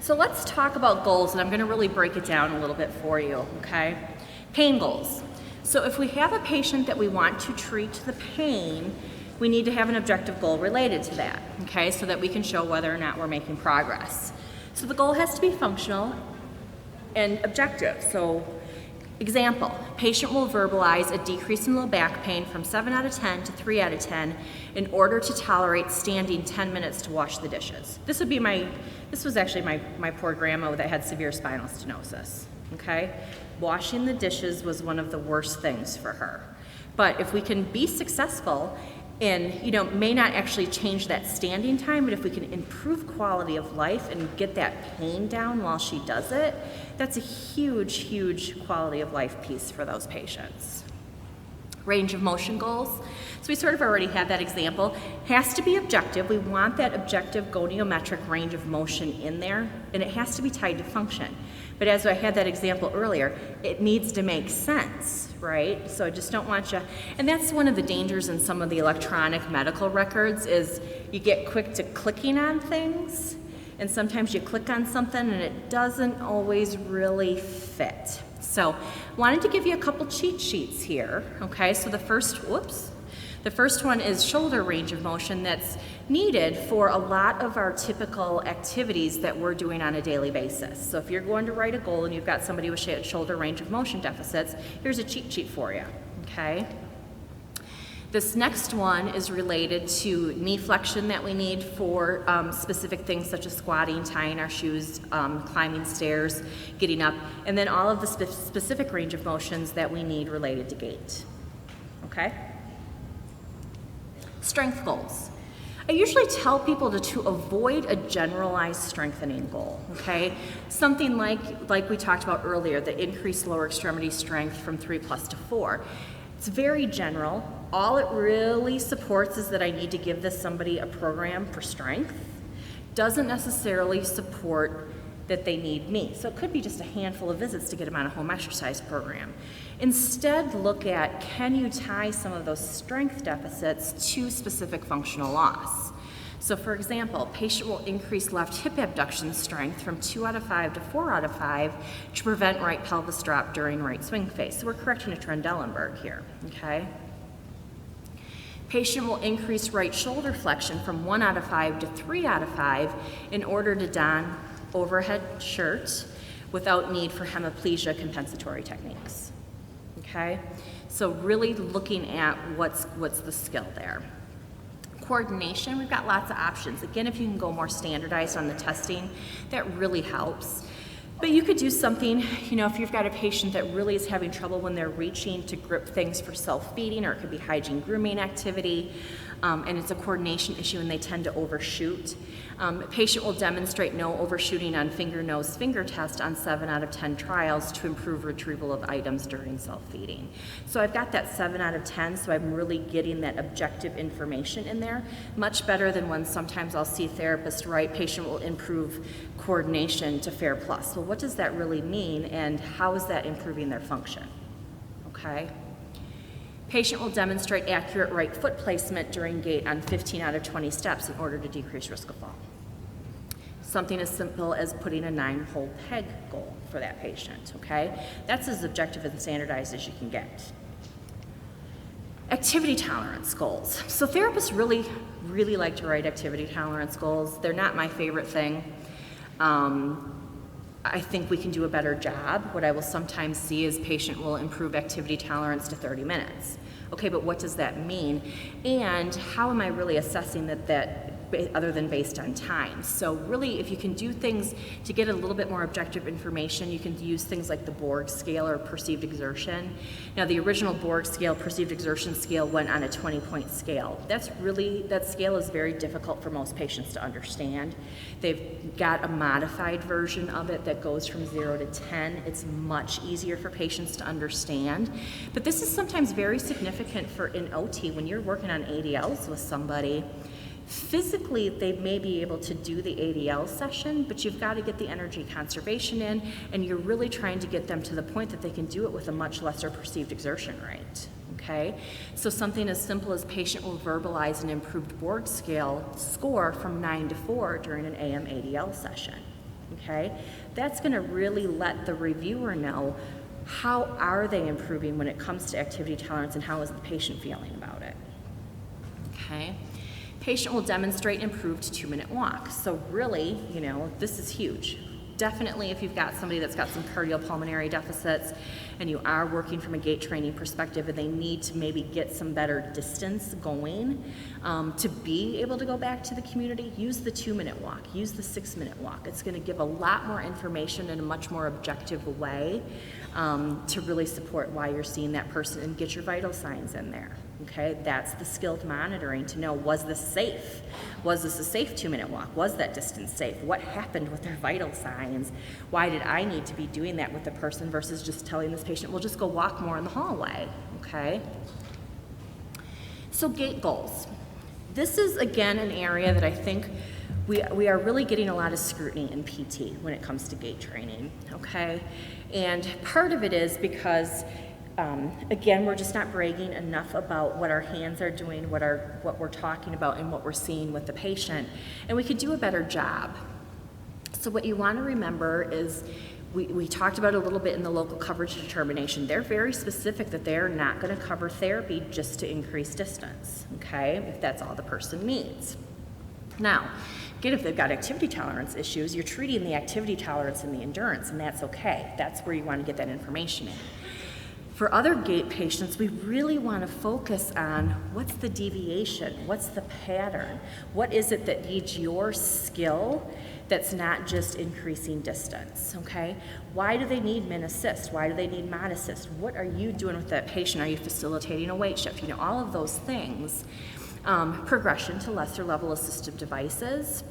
So let's talk about goals, and I'm going to really break it down a little bit for you, okay? Pain goals. So if we have a patient that we want to treat the pain, we need to have an objective goal related to that, okay, so that we can show whether or not we're making progress. So the goal has to be functional and objective. So example, patient will verbalize a decrease in low back pain from 7 out of 10 to 3 out of 10 in order to tolerate standing 10 minutes to wash the dishes. This was actually my poor grandma that had severe spinal stenosis, okay? Washing the dishes was one of the worst things for her. But if we can be successful and, may not actually change that standing time, but if we can improve quality of life and get that pain down while she does it, that's a huge, huge quality of life piece for those patients. Range of motion goals. So we sort of already had that example. Has to be objective. We want that objective goniometric range of motion in there, and it has to be tied to function. But as I had that example earlier, it needs to make sense, right? So I just don't want you, and that's one of the dangers in some of the electronic medical records is you get quick to clicking on things, and sometimes you click on something and it doesn't always really fit. So wanted to give you a couple cheat sheets here, okay? So the first one is shoulder range of motion that's needed for a lot of our typical activities that we're doing on a daily basis. So if you're going to write a goal and you've got somebody with shoulder range of motion deficits, here's a cheat sheet for you, okay? This next one is related to knee flexion that we need for specific things such as squatting, tying our shoes, climbing stairs, getting up, and then all of the specific range of motions that we need related to gait, okay? Strength goals. I usually tell people to avoid a generalized strengthening goal, okay? Something like we talked about earlier, the increased lower extremity strength from 3+ to 4. It's very general. All it really supports is that I need to give somebody a program for strength. Doesn't necessarily support that they need me. So it could be just a handful of visits to get them on a home exercise program. Instead, look at, can you tie some of those strength deficits to specific functional loss? So for example, patient will increase left hip abduction strength from 2 out of 5 to 4 out of 5 to prevent right pelvis drop during right swing phase. So we're correcting a Trendelenburg here, okay? Patient will increase right shoulder flexion from 1 out of 5 to 3 out of 5 in order to don overhead shirt without need for hemiplegia compensatory techniques, okay? So really looking at what's the skill there. Coordination, we've got lots of options. Again, if you can go more standardized on the testing, that really helps. But you could do something, if you've got a patient that really is having trouble when they're reaching to grip things for self-feeding, or it could be hygiene grooming activity, and it's a coordination issue and they tend to overshoot. Patient will demonstrate no overshooting on finger-nose finger test on 7 out of 10 trials to improve retrieval of items during self-feeding. So I've got that 7 out of 10, so I'm really getting that objective information in there. Much better than when sometimes I'll see therapists write, patient will improve coordination to Fair Plus. Well, what does that really mean, and how is that improving their function? Okay. Patient will demonstrate accurate right foot placement during gait on 15 out of 20 steps in order to decrease risk of fall. Something as simple as putting a 9-hole peg goal for that patient, okay? That's as objective and standardized as you can get. Activity tolerance goals. So therapists really, really like to write activity tolerance goals. They're not my favorite thing. I think we can do a better job. What I will sometimes see is patient will improve activity tolerance to 30 minutes. Okay, but what does that mean? And how am I really assessing that other than based on time? So really, if you can do things to get a little bit more objective information, you can use things like the Borg scale or perceived exertion. Now, the original Borg scale, perceived exertion scale, went on a 20-point scale. That scale is very difficult for most patients to understand. They've got a modified version of it that goes from 0 to 10. It's much easier for patients to understand. But this is sometimes very significant for an OT when you're working on ADLs with somebody. Physically, they may be able to do the ADL session, but you've got to get the energy conservation in, and you're really trying to get them to the point that they can do it with a much lesser perceived exertion rate, okay? So something as simple as patient will verbalize an improved Borg scale score from 9 to 4 during an AM ADL session, okay? That's gonna really let the reviewer know how are they improving when it comes to activity tolerance and how is the patient feeling about it, okay? Patient will demonstrate improved 2-minute walk. So really, you know, this is huge. Definitely if you've got somebody that's got some cardiopulmonary deficits and you are working from a gait training perspective and they need to maybe get some better distance going to be able to go back to the community, use the 2-minute walk, use the 6-minute walk. It's gonna give a lot more information in a much more objective way to really support why you're seeing that person and get your vital signs in there. Okay, that's the skilled monitoring to know, was this safe? Was this a safe 2-minute walk? Was that distance safe? What happened with their vital signs? Why did I need to be doing that with the person versus just telling this patient, well, just go walk more in the hallway, okay? So gait goals. This is, again, an area that I think we are really getting a lot of scrutiny in PT when it comes to gait training, okay? And part of it is because again, we're just not bragging enough about what our hands are doing, what we're talking about, and what we're seeing with the patient, and we could do a better job. So what you want to remember is, we talked about a little bit in the local coverage determination. They're very specific that they're not going to cover therapy just to increase distance, okay, if that's all the person needs. Now, again, if they've got activity tolerance issues, you're treating the activity tolerance and the endurance, and that's okay. That's where you want to get that information in. For other gait patients, we really want to focus on what's the deviation, what's the pattern, what is it that needs your skill that's not just increasing distance, okay? Why do they need min assist? Why do they need mod assist? What are you doing with that patient? Are you facilitating a weight shift? You know, all of those things. Progression to lesser level assistive devices.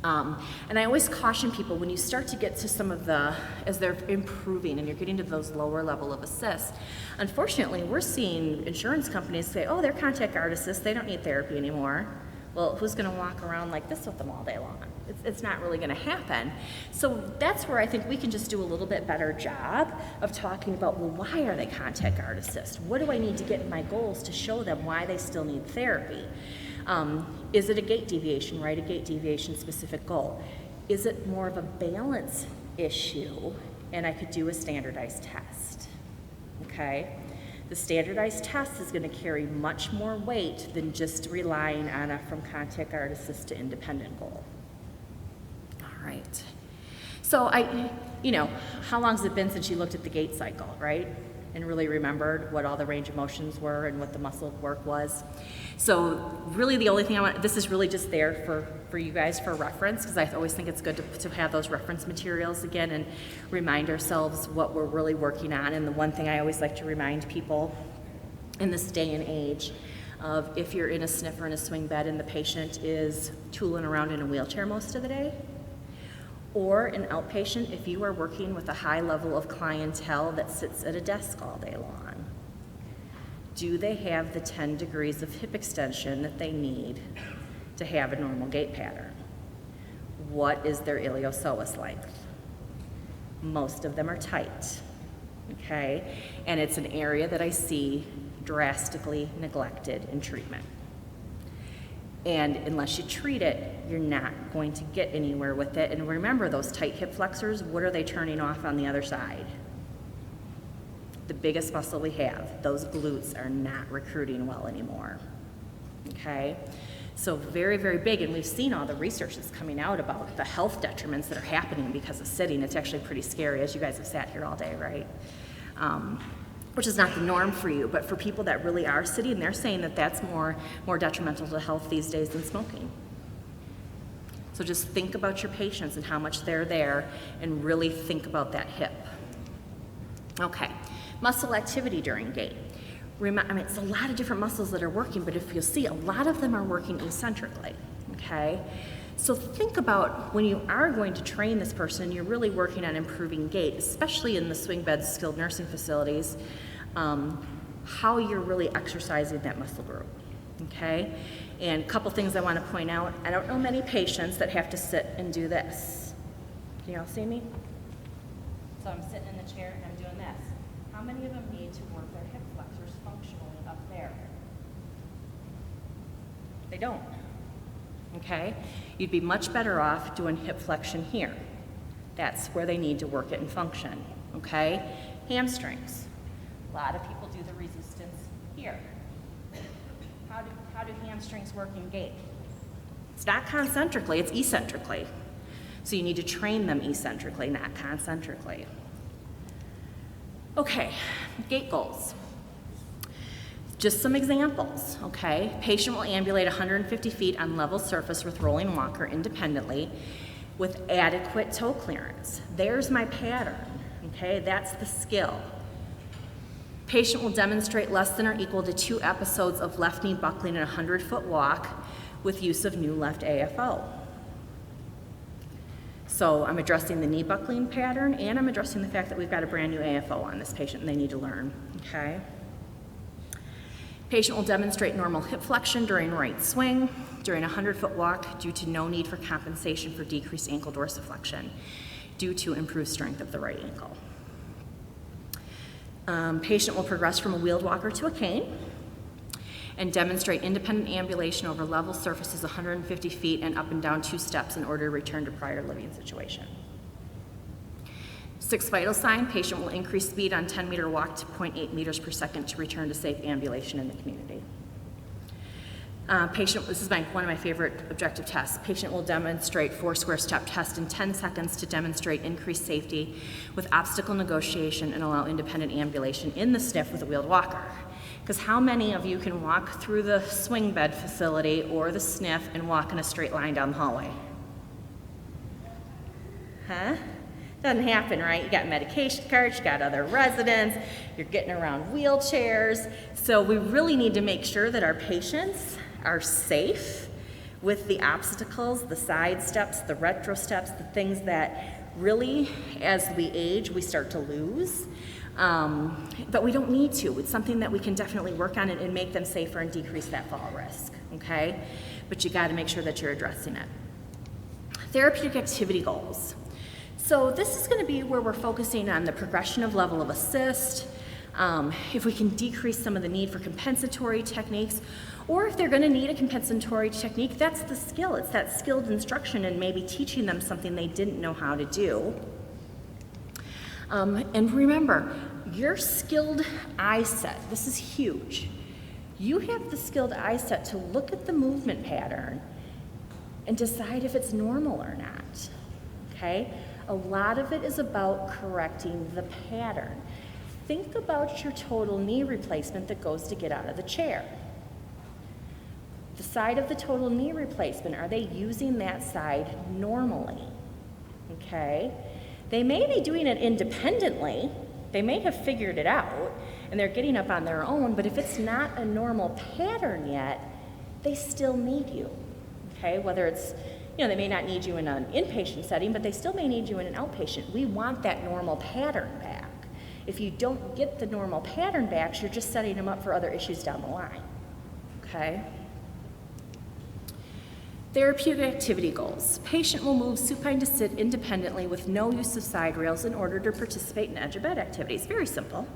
And I always caution people when you start to get to some of the, as they're improving and you're getting to those lower level of assist, unfortunately we're seeing insurance companies say, oh, they're contact guard assist, they don't need therapy anymore. Well, who's gonna walk around like this with them all day long? It's not really gonna happen. So that's where I think we can just do a little bit better job of talking about, well, why are they contact guard assist? What do I need to get in my goals to show them why they still need therapy? Is it a gait deviation, right? A gait deviation specific goal. Is it more of a balance issue? And I could do a standardized test, okay? The standardized test is gonna carry much more weight than just relying on a from contact guard assist to independent goal. All right. So you know, how long has it been since you looked at the gait cycle, right? And really remembered what all the range of motions were and what the muscle work was. So really the only thing I want, this is really just there for you guys for reference, because I always think it's good to have those reference materials again and remind ourselves what we're really working on. And the one thing I always like to remind people in this day and age of, if you're in a SNF or in a swing bed and the patient is tooling around in a wheelchair most of the day, or an outpatient if you are working with a high level of clientele that sits at a desk all day long. Do they have the 10 degrees of hip extension that they need to have a normal gait pattern? What is their iliopsoas length? Most of them are tight, okay? And it's an area that I see drastically neglected in treatment. And unless you treat it, you're not going to get anywhere with it. And remember, those tight hip flexors, what are they turning off on the other side? The biggest muscle we have, those glutes are not recruiting well anymore, okay? So very, very big, and we've seen all the research that's coming out about the health detriments that are happening because of sitting. It's actually pretty scary, as you guys have sat here all day, right? Which is not the norm for you, but for people that really are sitting, they're saying that that's more detrimental to health these days than smoking. So just think about your patients and how much they're there, and really think about that hip. Okay, muscle activity during gait. I mean, it's a lot of different muscles that are working, but if you'll see, a lot of them are working eccentrically, okay? So think about when you are going to train this person, you're really working on improving gait, especially in the swing beds, skilled nursing facilities, how you're really exercising that muscle group, okay? And a couple things I want to point out. I don't know many patients that have to sit and do this. Can you all see me? So I'm sitting in the chair and I'm doing this. How many of them need to work their hip flexors functionally up there? They don't. Okay? You'd be much better off doing hip flexion here. That's where they need to work it and function, okay? Hamstrings. A lot of people do the resistance here. How do hamstrings work in gait? It's not concentrically, it's eccentrically. So you need to train them eccentrically, not concentrically. Okay, gait goals. Just some examples, okay? Patient will ambulate 150 feet on level surface with rolling walker independently with adequate toe clearance. There's my pattern, okay? That's the skill. Patient will demonstrate less than or equal to 2 episodes of left knee buckling in a 100-foot walk with use of new left AFO. So I'm addressing the knee buckling pattern, and I'm addressing the fact that we've got a brand new AFO on this patient and they need to learn, okay? Patient will demonstrate normal hip flexion during right swing, during a 100-foot walk due to no need for compensation for decreased ankle dorsiflexion due to improved strength of the right ankle. Patient will progress from a wheeled walker to a cane and demonstrate independent ambulation over level surfaces 150 feet and up and down 2 steps in order to return to prior living situation. 6 vital sign, patient will increase speed on 10-meter walk to 0.8 meters per second to return to safe ambulation in the community. Patient, this is one of my favorite objective tests. Patient will demonstrate 4-square step test in 10 seconds to demonstrate increased safety with obstacle negotiation and allow independent ambulation in the SNF with a wheeled walker. Because how many of you can walk through the swing bed facility or the SNF and walk in a straight line down the hallway? Huh? Doesn't happen, right? You got medication carts, you got other residents, you're getting around wheelchairs. So we really need to make sure that our patients are safe with the obstacles, the side steps, the retro steps, the things that really, as we age, we start to lose. But we don't need to. It's something that we can definitely work on and make them safer and decrease that fall risk, okay? But you gotta make sure that you're addressing it. Therapeutic activity goals. So this is gonna be where we're focusing on the progression of level of assist, if we can decrease some of the need for compensatory techniques, or if they're gonna need a compensatory technique, that's the skill. It's that skilled instruction and maybe teaching them something they didn't know how to do. And remember, your skilled eye set, this is huge. You have the skilled eye set to look at the movement pattern and decide if it's normal or not, okay? A lot of it is about correcting the pattern. Think about your total knee replacement that goes to get out of the chair. The side of the total knee replacement, are they using that side normally? Okay? They may be doing it independently. They may have figured it out and they're getting up on their own, but if it's not a normal pattern yet, they still need you. Okay? Whether it's, they may not need you in an inpatient setting, but they still may need you in an outpatient. We want that normal pattern back. If you don't get the normal pattern back, you're just setting them up for other issues down the line. Okay? Therapeutic activity goals. Patient will move supine to sit independently with no use of side rails in order to participate in edge of bed activities. Very simple.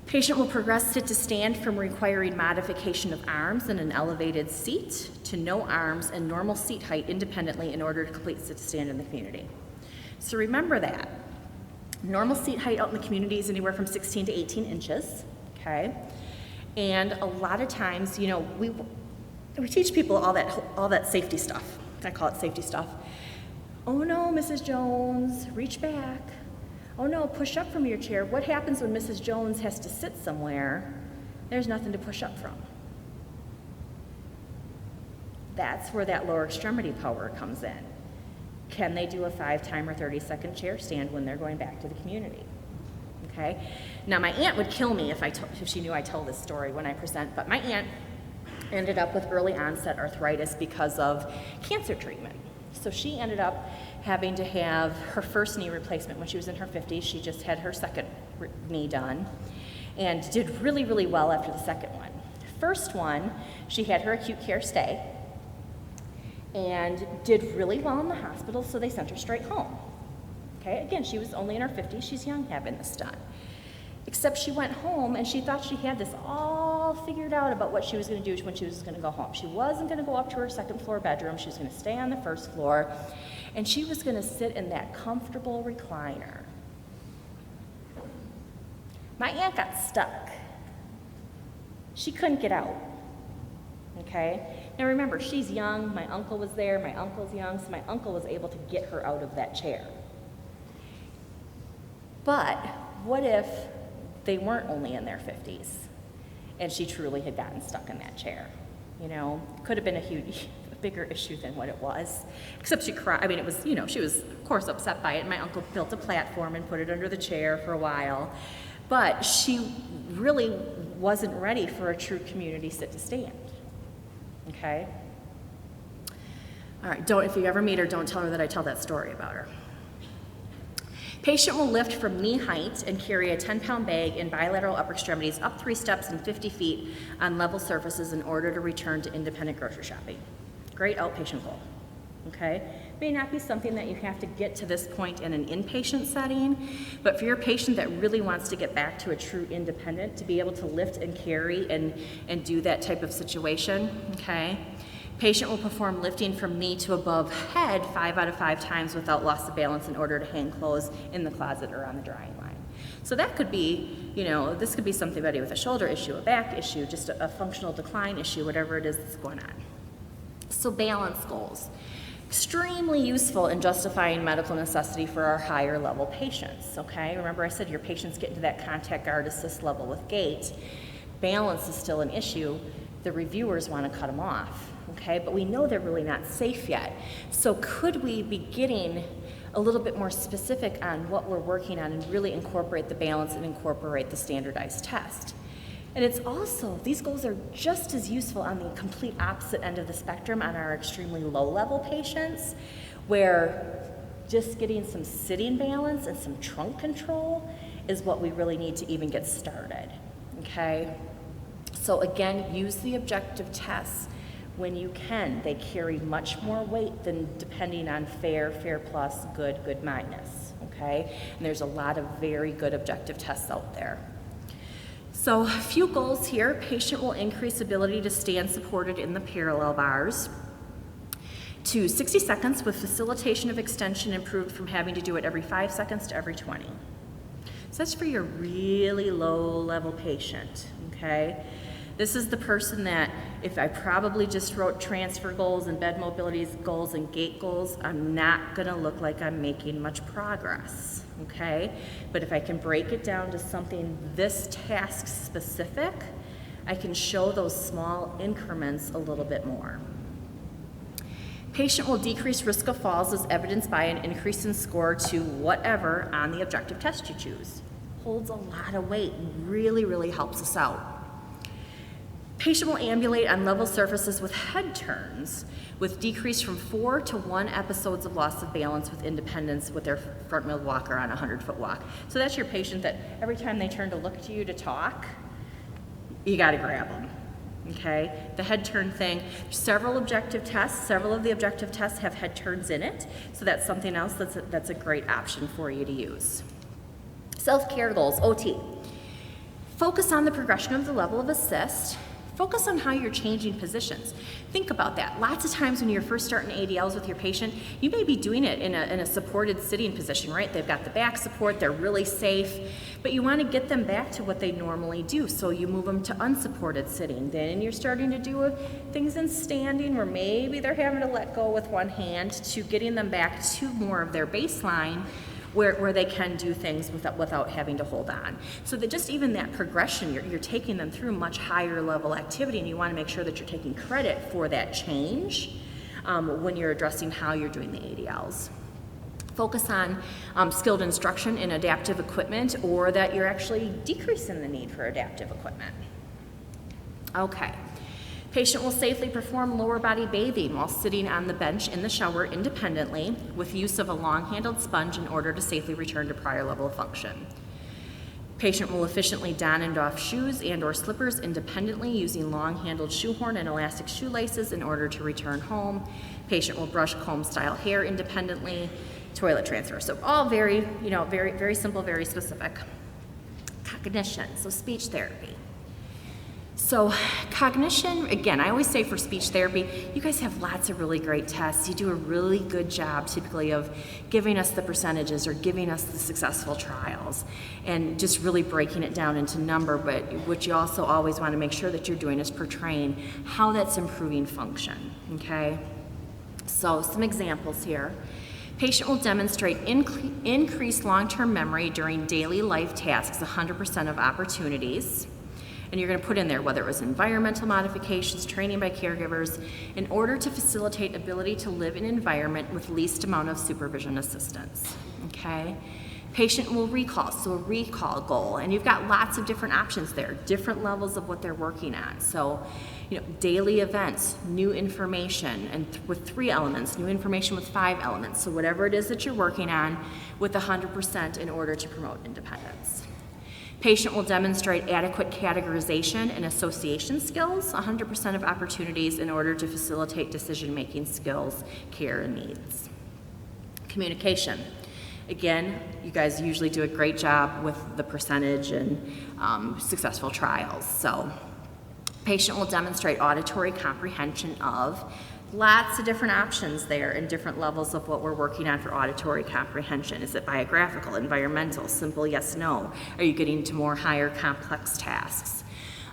Patient will progress sit to stand from requiring modification of arms in an elevated seat to no arms and normal seat height independently in order to complete sit to stand in the community. So remember that. Normal seat height out in the community is anywhere from 16 to 18 inches, okay? And a lot of times, we teach people all that safety stuff. I call it safety stuff. Oh no, Mrs. Jones, reach back. Oh no, push up from your chair. What happens when Mrs. Jones has to sit somewhere? There's nothing to push up from. That's where that lower extremity power comes in. Can they do a 5-time or 30-second chair stand when they're going back to the community? Okay? Now my aunt would kill me if she knew I tell this story when I present, but my aunt ended up with early onset arthritis because of cancer treatment. So she ended up having to have her first knee replacement when she was in her 50s. She just had her second knee done and did really, really well after the second one. First one, she had her acute care stay and did really well in the hospital, so they sent her straight home. Okay, again, she was only in her 50s. She's young having this done. Except she went home and she thought she had this all figured out about what she was going to do when she was going to go home. She wasn't going to go up to her second floor bedroom. She was going to stay on the first floor, and she was going to sit in that comfortable recliner. My aunt got stuck. She couldn't get out. Okay? Now remember, she's young. My uncle was there. My uncle's young, so my uncle was able to get her out of that chair. But what if they weren't only in their 50s and she truly had gotten stuck in that chair? You know, could have been a bigger issue than what it was. Except she cried. I mean, it was, you know, she was, of course, upset by it. My uncle built a platform and put it under the chair for a while. But she really wasn't ready for a true community sit-to-stand. Okay? All right, if you ever meet her, don't tell her that I tell that story about her. Patient will lift from knee height and carry a 10-pound bag in bilateral upper extremities up 3 steps and 50 feet on level surfaces in order to return to independent grocery shopping. Great outpatient goal, okay? May not be something that you have to get to this point in an inpatient setting, but for your patient that really wants to get back to a true independent, to be able to lift and carry and do that type of situation, okay? Patient will perform lifting from knee to above head 5 out of 5 times without loss of balance in order to hang clothes in the closet or on the drying line. So that could be, you know, this could be somebody with a shoulder issue, a back issue, just a functional decline issue, whatever it is that's going on. So balance goals. Extremely useful in justifying medical necessity for our higher level patients, okay? Remember I said your patients get into that contact guard assist level with gait. Balance is still an issue. The reviewers want to cut them off. Okay, but we know they're really not safe yet. So could we be getting a little bit more specific on what we're working on and really incorporate the balance and incorporate the standardized test? And it's also, these goals are just as useful on the complete opposite end of the spectrum on our extremely low-level patients, where just getting some sitting balance and some trunk control is what we really need to even get started, okay? So again, use the objective tests when you can. They carry much more weight than depending on fair plus, good minus, okay? And there's a lot of very good objective tests out there. So a few goals here. Patient will increase ability to stand supported in the parallel bars to 60 seconds with facilitation of extension improved from having to do it every 5 seconds to every 20. So that's for your really low level patient, okay? This is the person that if I probably just wrote transfer goals and bed mobility goals and gait goals, I'm not gonna look like I'm making much progress, okay? But if I can break it down to something this task specific, I can show those small increments a little bit more. Patient will decrease risk of falls as evidenced by an increase in score to whatever on the objective test you choose. Holds a lot of weight and really helps us out. Patient will ambulate on level surfaces with head turns, with decrease from 4 to 1 episodes of loss of balance with independence with their front wheel walker on a 100-foot walk. So that's your patient that every time they turn to look to you to talk, you gotta grab them, okay? The head turn thing, several objective tests, several of the objective tests have head turns in it, so that's something else that's a great option for you to use. Self-care goals, OT. Focus on the progression of the level of assist. Focus on how you're changing positions. Think about that. Lots of times when you're first starting ADLs with your patient, you may be doing it in a supported sitting position, right? They've got the back support, they're really safe, but you want to get them back to what they normally do, so you move them to unsupported sitting. Then you're starting to do things in standing where maybe they're having to let go with one hand, to getting them back to more of their baseline where they can do things without having to hold on. So that just even that progression, you're taking them through much higher level activity, and you want to make sure that you're taking credit for that change when you're addressing how you're doing the ADLs. Focus on skilled instruction in adaptive equipment, or that you're actually decreasing the need for adaptive equipment. Okay. Patient will safely perform lower body bathing while sitting on the bench in the shower independently with use of a long-handled sponge in order to safely return to prior level of function. Patient will efficiently don and doff shoes and or slippers independently using long-handled shoehorn and elastic shoelaces in order to return home. Patient will brush comb-style hair independently. Toilet transfer. So all very, very simple, very specific. cognition, so speech therapy. So cognition, again, I always say for speech therapy, you guys have lots of really great tests. You do a really good job typically of giving us the percentages or giving us the successful trials and just really breaking it down into number, but what you also always want to make sure that you're doing is portraying how that's improving function, okay? So some examples here. Patient will demonstrate increased long-term memory during daily life tasks, 100% of opportunities. And you're going to put in there whether it was environmental modifications, training by caregivers, in order to facilitate ability to live in an environment with least amount of supervision assistance, okay? Patient will recall, so a recall goal, and you've got lots of different options there, different levels of what they're working on. So, daily events, new information, and with 3 elements, new information with 5 elements. So whatever it is that you're working on with 100% in order to promote independence. Patient will demonstrate adequate categorization and association skills, 100% of opportunities in order to facilitate decision-making skills, care, and needs. Communication. Again, you guys usually do a great job with the percentage and successful trials. So, patient will demonstrate auditory comprehension of lots of different options there and different levels of what we're working on for auditory comprehension. Is it biographical, environmental, simple, yes, no? Are you getting to more higher complex tasks?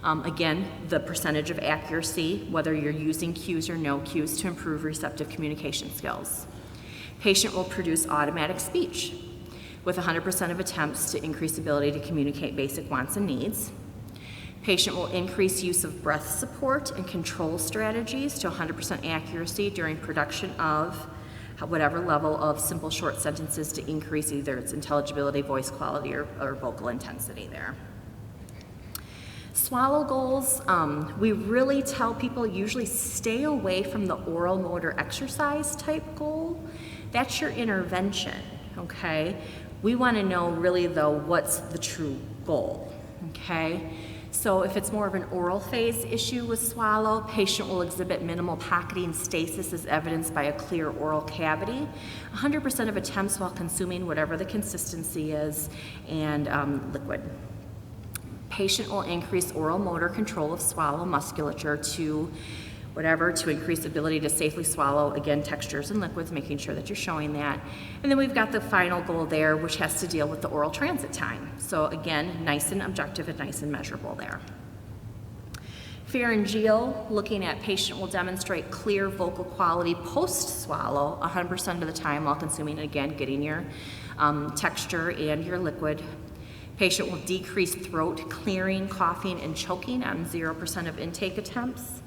Again, the percentage of accuracy, whether you're using cues or no cues to improve receptive communication skills. Patient will produce automatic speech with 100% of attempts to increase ability to communicate basic wants and needs. Patient will increase use of breath support and control strategies to 100% accuracy during production of whatever level of simple short sentences to increase either its intelligibility, voice quality, or vocal intensity there. Swallow goals, we really tell people usually stay away from the oral motor exercise type goal. That's your intervention, okay? We want to know really though what's the true goal, okay? So if it's more of an oral phase issue with swallow, patient will exhibit minimal pocketing stasis as evidenced by a clear oral cavity, 100% of attempts while consuming whatever the consistency is, and liquid. Patient will increase oral motor control of swallow musculature to whatever to increase ability to safely swallow, again, textures and liquids, making sure that you're showing that. And then we've got the final goal there, which has to deal with the oral transit time. So again, nice and objective and nice and measurable there. Pharyngeal, looking at patient will demonstrate clear vocal quality post-swallow 100% of the time while consuming, again, getting your texture and your liquid. Patient will decrease throat clearing, coughing, and choking on 0% of intake attempts.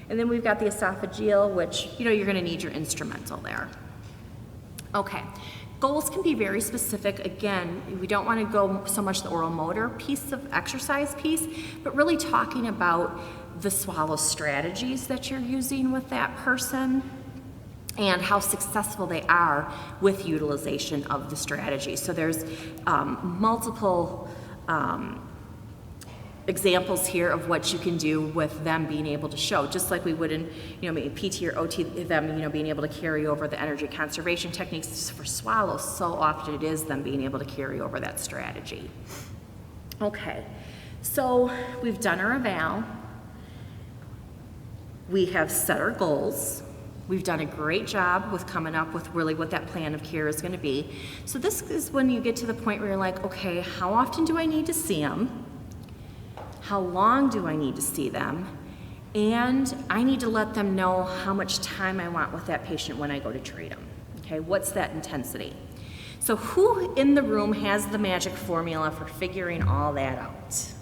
And then we've got the esophageal, which, you're gonna need your instrumental there. Okay, goals can be very specific. Again, we don't wanna go so much the oral motor piece of exercise piece, but really talking about the swallow strategies that you're using with that person and how successful they are with utilization of the strategy. So there's multiple examples here of what you can do with them being able to show, just like we would in, maybe PT or OT, them, being able to carry over the energy conservation techniques for swallow. So often it is them being able to carry over that strategy. Okay, so we've done our eval. We have set our goals. We've done a great job with coming up with really what that plan of care is going to be. So this is when you get to the point where you're like, okay, how often do I need to see them? How long do I need to see them? And I need to let them know how much time I want with that patient when I go to treat them. Okay, what's that intensity? So who in the room has the magic formula for figuring all that out?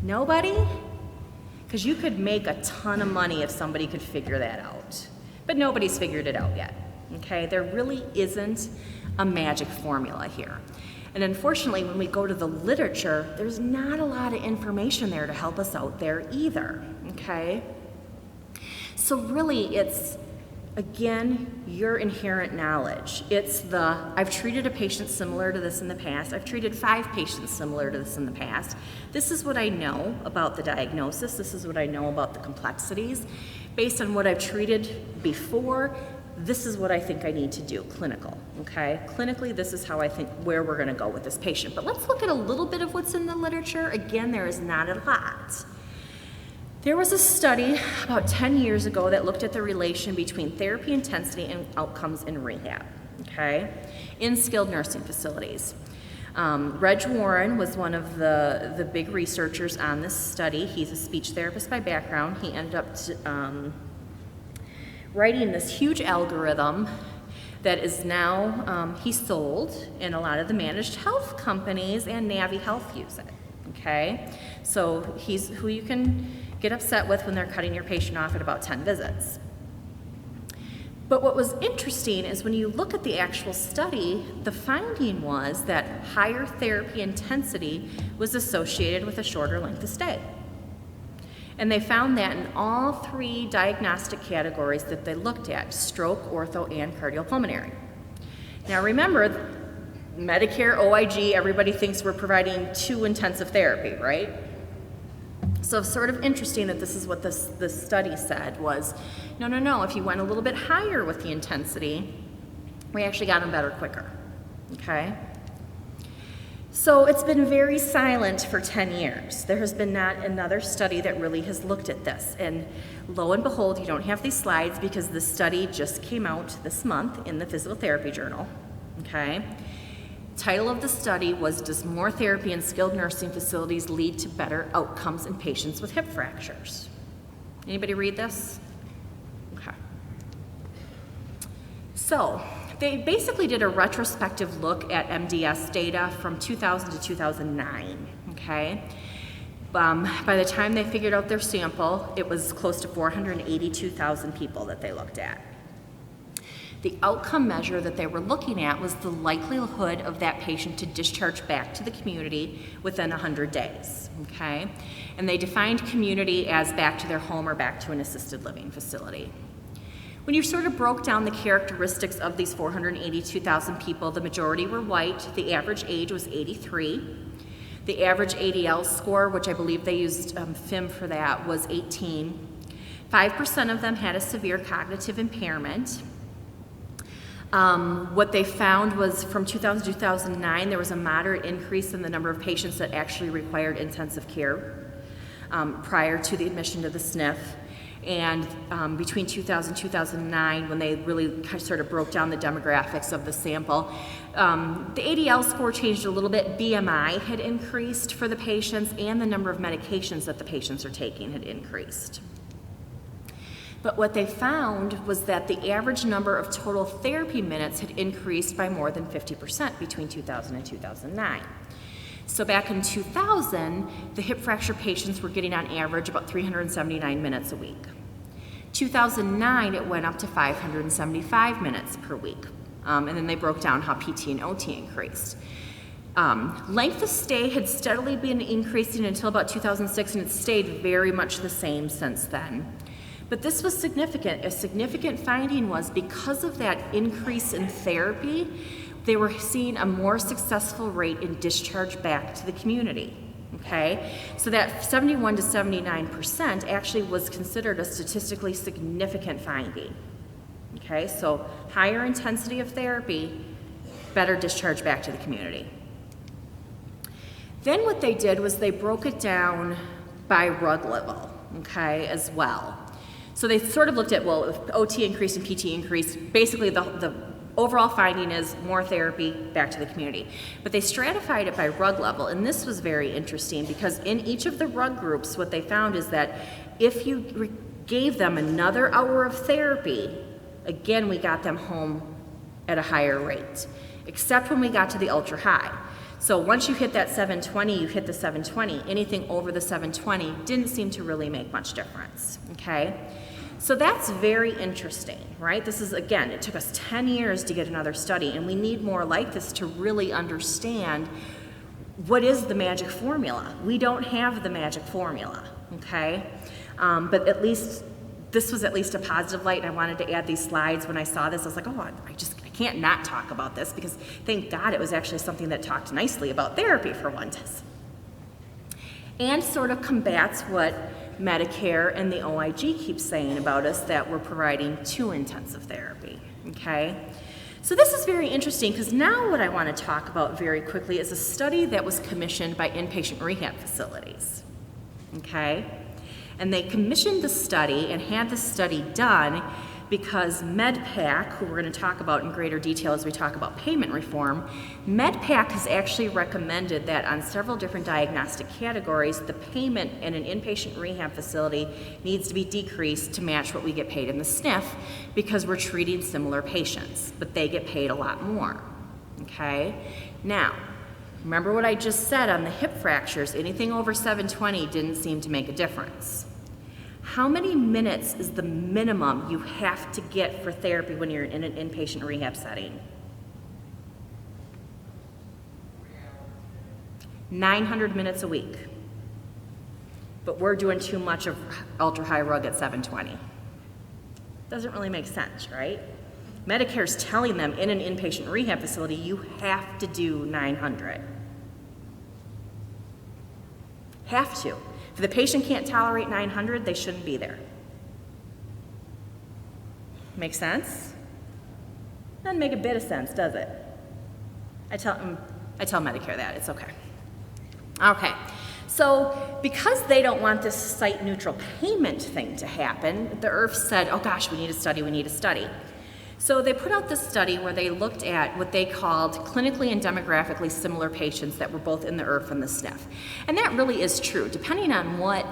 Nobody? Because you could make a ton of money if somebody could figure that out. But nobody's figured it out yet. Okay, there really isn't a magic formula here. And unfortunately, when we go to the literature, there's not a lot of information there to help us out there either, okay? So really, it's, again, your inherent knowledge. It's I've treated a patient similar to this in the past. I've treated 5 patients similar to this in the past. This is what I know about the diagnosis. This is what I know about the complexities. Based on what I've treated before, this is what I think I need to do, clinical, okay? Clinically, this is how I think where we're gonna go with this patient. But let's look at a little bit of what's in the literature. Again, there is not a lot. There was a study about 10 years ago that looked at the relation between therapy intensity and outcomes in rehab, okay? In skilled nursing facilities. Reg Warren was one of the big researchers on this study. He's a speech therapist by background. He ended up writing this huge algorithm that is now, he sold, and a lot of the managed health companies and Navi Health use it, okay? So he's who you can get upset with when they're cutting your patient off at about 10 visits. But what was interesting is when you look at the actual study, the finding was that higher therapy intensity was associated with a shorter length of stay. And they found that in all 3 diagnostic categories that they looked at, stroke, ortho, and cardiopulmonary. Now remember, Medicare, OIG, everybody thinks we're providing 2 intensive therapy, right? So it's sort of interesting that this is what this study said was, no, if you went a little bit higher with the intensity, we actually got them better quicker, okay? So it's been very silent for 10 years. There has been not another study that really has looked at this. And lo and behold, you don't have these slides because the study just came out this month in the Physical Therapy Journal, okay? Title of the study was, does more therapy in skilled nursing facilities lead to better outcomes in patients with hip fractures? Anybody read this? Okay. So they basically did a retrospective look at MDS data from 2000 to 2009, okay? By the time they figured out their sample, it was close to 482,000 people that they looked at. The outcome measure that they were looking at was the likelihood of that patient to discharge back to the community within 100 days, okay? And they defined community as back to their home or back to an assisted living facility. When you sort of broke down the characteristics of these 482,000 people, the majority were white, the average age was 83. The average ADL score, which I believe they used FIM for that, was 18. 5% of them had a severe cognitive impairment. What they found was from 2000 to 2009, there was a moderate increase in the number of patients that actually required intensive care prior to the admission to the SNF. And between 2000 and 2009, when they really sort of broke down the demographics of the sample, the ADL score changed a little bit. BMI had increased for the patients, and the number of medications that the patients are taking had increased. But what they found was that the average number of total therapy minutes had increased by more than 50% between 2000 and 2009. So back in 2000, the hip fracture patients were getting on average about 379 minutes a week. 2009, it went up to 575 minutes per week. And then they broke down how PT and OT increased. Length of stay had steadily been increasing until about 2006, and it stayed very much the same since then. But this was significant. A significant finding was because of that increase in therapy, they were seeing a more successful rate in discharge back to the community, okay? So that 71 to 79% actually was considered a statistically significant finding, okay? So higher intensity of therapy, better discharge back to the community. Then what they did was they broke it down by RUG level, okay, as well. So they sort of looked at, well, if OT increased and PT increased, basically the overall finding is more therapy back to the community. But they stratified it by RUG level, and this was very interesting because in each of the RUG groups, what they found is that if you gave them another hour of therapy, again, we got them home at a higher rate, except when we got to the ultra high. So once you hit that 720, you hit the 720. Anything over the 720 didn't seem to really make much difference, okay? So that's very interesting, right? This is, again, it took us 10 years to get another study, and we need more like this to really understand what is the magic formula. We don't have the magic formula, okay? But at least, this was at least a positive light, and I wanted to add these slides. When I saw this, I was like, oh, I can't not talk about this, because thank God it was actually something that talked nicely about therapy for once. And sort of combats what Medicare and the OIG keep saying about us, that we're providing too intensive therapy. okay? So this is very interesting because now what I want to talk about very quickly is a study that was commissioned by inpatient rehab facilities, okay? And they commissioned the study and had the study done because MedPAC, who we're going to talk about in greater detail as we talk about payment reform, MedPAC has actually recommended that on several different diagnostic categories, the payment in an inpatient rehab facility needs to be decreased to match what we get paid in the SNF because we're treating similar patients, but they get paid a lot more, okay? Now, remember what I just said on the hip fractures, anything over 720 didn't seem to make a difference. How many minutes is the minimum you have to get for therapy when you're in an inpatient rehab setting? 900 minutes a week. But we're doing too much of ultra-high rug at 720. Doesn't really make sense, right? Medicare's telling them in an inpatient rehab facility, you have to do 900. Have to. If the patient can't tolerate 900, they shouldn't be there. Make sense? Doesn't make a bit of sense, does it? I tell Medicare that, it's okay. Okay, so because they don't want this site-neutral payment thing to happen, the IRF said, oh gosh, we need a study. So they put out this study where they looked at what they called clinically and demographically similar patients that were both in the IRF and the SNF. And that really is true, depending on what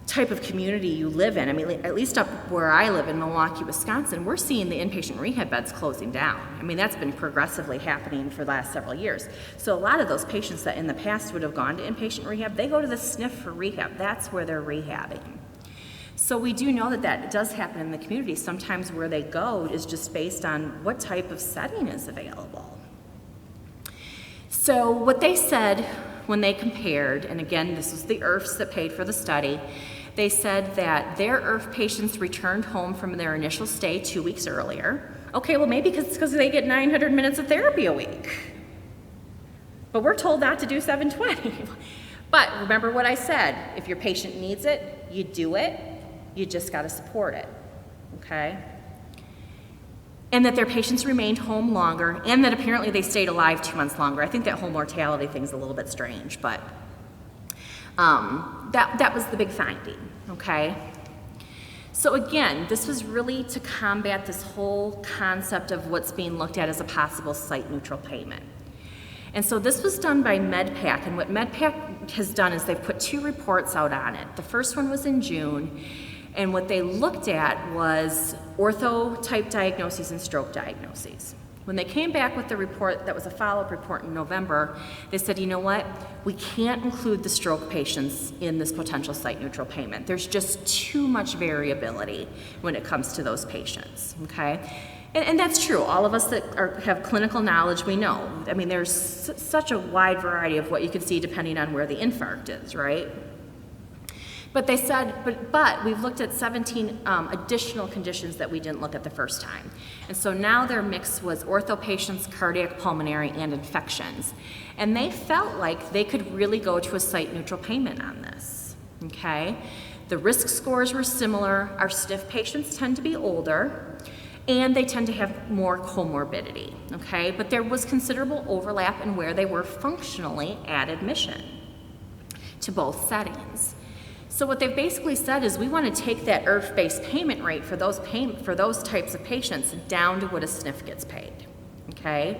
type of community you live in. I mean, at least up where I live in Milwaukee, Wisconsin, we're seeing the inpatient rehab beds closing down. I mean, that's been progressively happening for the last several years. So a lot of those patients that in the past would have gone to inpatient rehab, they go to the SNF for rehab. That's where they're rehabbing. So we do know that that does happen in the community. Sometimes where they go is just based on what type of setting is available. So what they said when they compared, and again, this was the IRFs that paid for the study, they said that their IRF patients returned home from their initial stay 2 weeks earlier. Okay, well maybe because they get 900 minutes of therapy a week. But we're told not to do 720. But remember what I said, if your patient needs it, you do it. You just got to support it, okay? And that their patients remained home longer, and that apparently they stayed alive 2 months longer. I think that whole mortality thing's a little bit strange, but that was the big finding, okay? So again, this was really to combat this whole concept of what's being looked at as a possible site-neutral payment. And so this was done by MedPAC, and what MedPAC has done is they've put 2 reports out on it. The first one was in June, and what they looked at was ortho-type diagnoses and stroke diagnoses. When they came back with the report that was a follow-up report in November, they said, you know what, we can't include the stroke patients in this potential site-neutral payment. There's just too much variability when it comes to those patients, okay? And that's true. All of us that have clinical knowledge, we know. I mean, there's such a wide variety of what you can see depending on where the infarct is, right? But they said, but we've looked at 17 additional conditions that we didn't look at the first time. And so now their mix was ortho patients, cardiac, pulmonary, and infections. And they felt like they could really go to a site-neutral payment on this, okay? The risk scores were similar. Our SNF patients tend to be older, and they tend to have more comorbidity, okay? But there was considerable overlap in where they were functionally at admission to both settings. So what they've basically said is we want to take that IRF-based payment rate for those types of patients down to what a SNF gets paid, okay?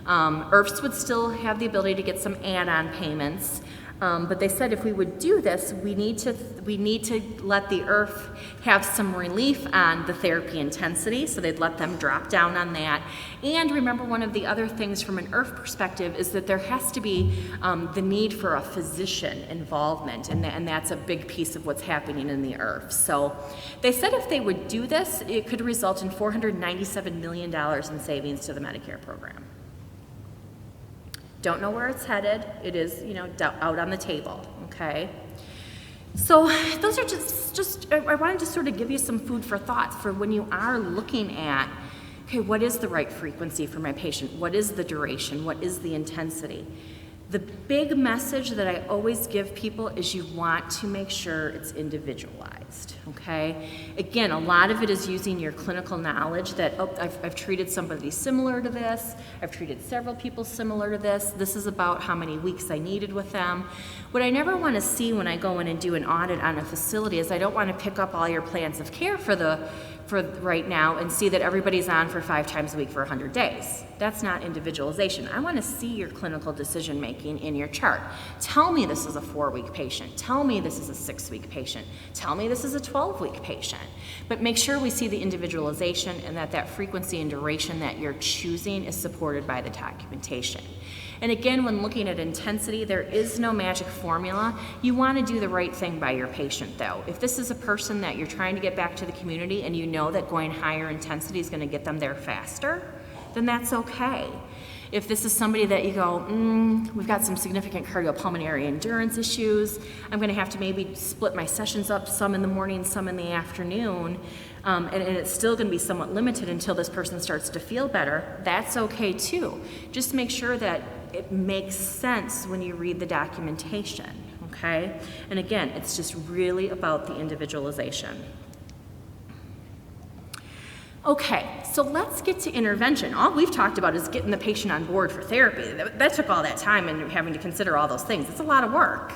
IRFs would still have the ability to get some add-on payments, but they said if we would do this, we need to let the IRF have some relief on the therapy intensity, so they'd let them drop down on that. And remember, one of the other things from an IRF perspective is that there has to be the need for a physician involvement, and that's a big piece of what's happening in the IRF. So they said if they would do this, it could result in $497 million in savings to the Medicare program. Don't know where it's headed. It is, out on the table, okay? So those are just I wanted to sort of give you some food for thought for when you are looking at, okay, what is the right frequency for my patient? What is the duration? What is the intensity? The big message that I always give people is you want to make sure it's individualized. recognized, okay? Again, a lot of it is using your clinical knowledge that, oh, I've treated somebody similar to this, I've treated several people similar to this is about how many weeks I needed with them. What I never want to see when I go in and do an audit on a facility is I don't want to pick up all your plans of care for right now and see that everybody's on for 5 times a week for 100 days. That's not individualization. I want to see your clinical decision making in your chart. Tell me this is a 4-week patient. Tell me this is a 6-week patient. Tell me this is a 12-week patient. But make sure we see the individualization and that frequency and duration that you're choosing is supported by the documentation. And again, when looking at intensity, there is no magic formula. You want to do the right thing by your patient, though. If this is a person that you're trying to get back to the community and you know that going higher intensity is going to get them there faster, then that's okay. If this is somebody that you go, we've got some significant cardiopulmonary endurance issues, I'm going to have to maybe split my sessions up, some in the morning, some in the afternoon, and it's still going to be somewhat limited until this person starts to feel better, that's okay too. Just make sure that it makes sense when you read the documentation, okay? And again, it's just really about the individualization. Okay, so let's get to intervention. All we've talked about is getting the patient on board for therapy. That took all that time and having to consider all those things. It's a lot of work.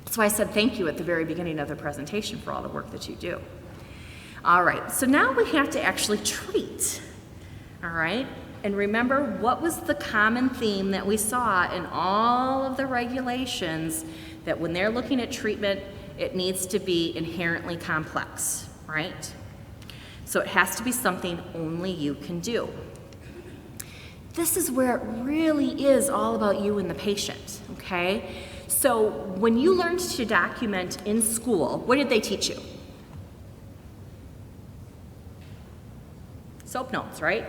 That's why I said thank you at the very beginning of the presentation for all the work that you do. All right, so now we have to actually treat, all right? And remember, what was the common theme that we saw in all of the regulations, that when they're looking at treatment, it needs to be inherently complex, right? So it has to be something only you can do. This is where it really is all about you and the patient, okay? So when you learned to document in school, what did they teach you? SOAP notes, right?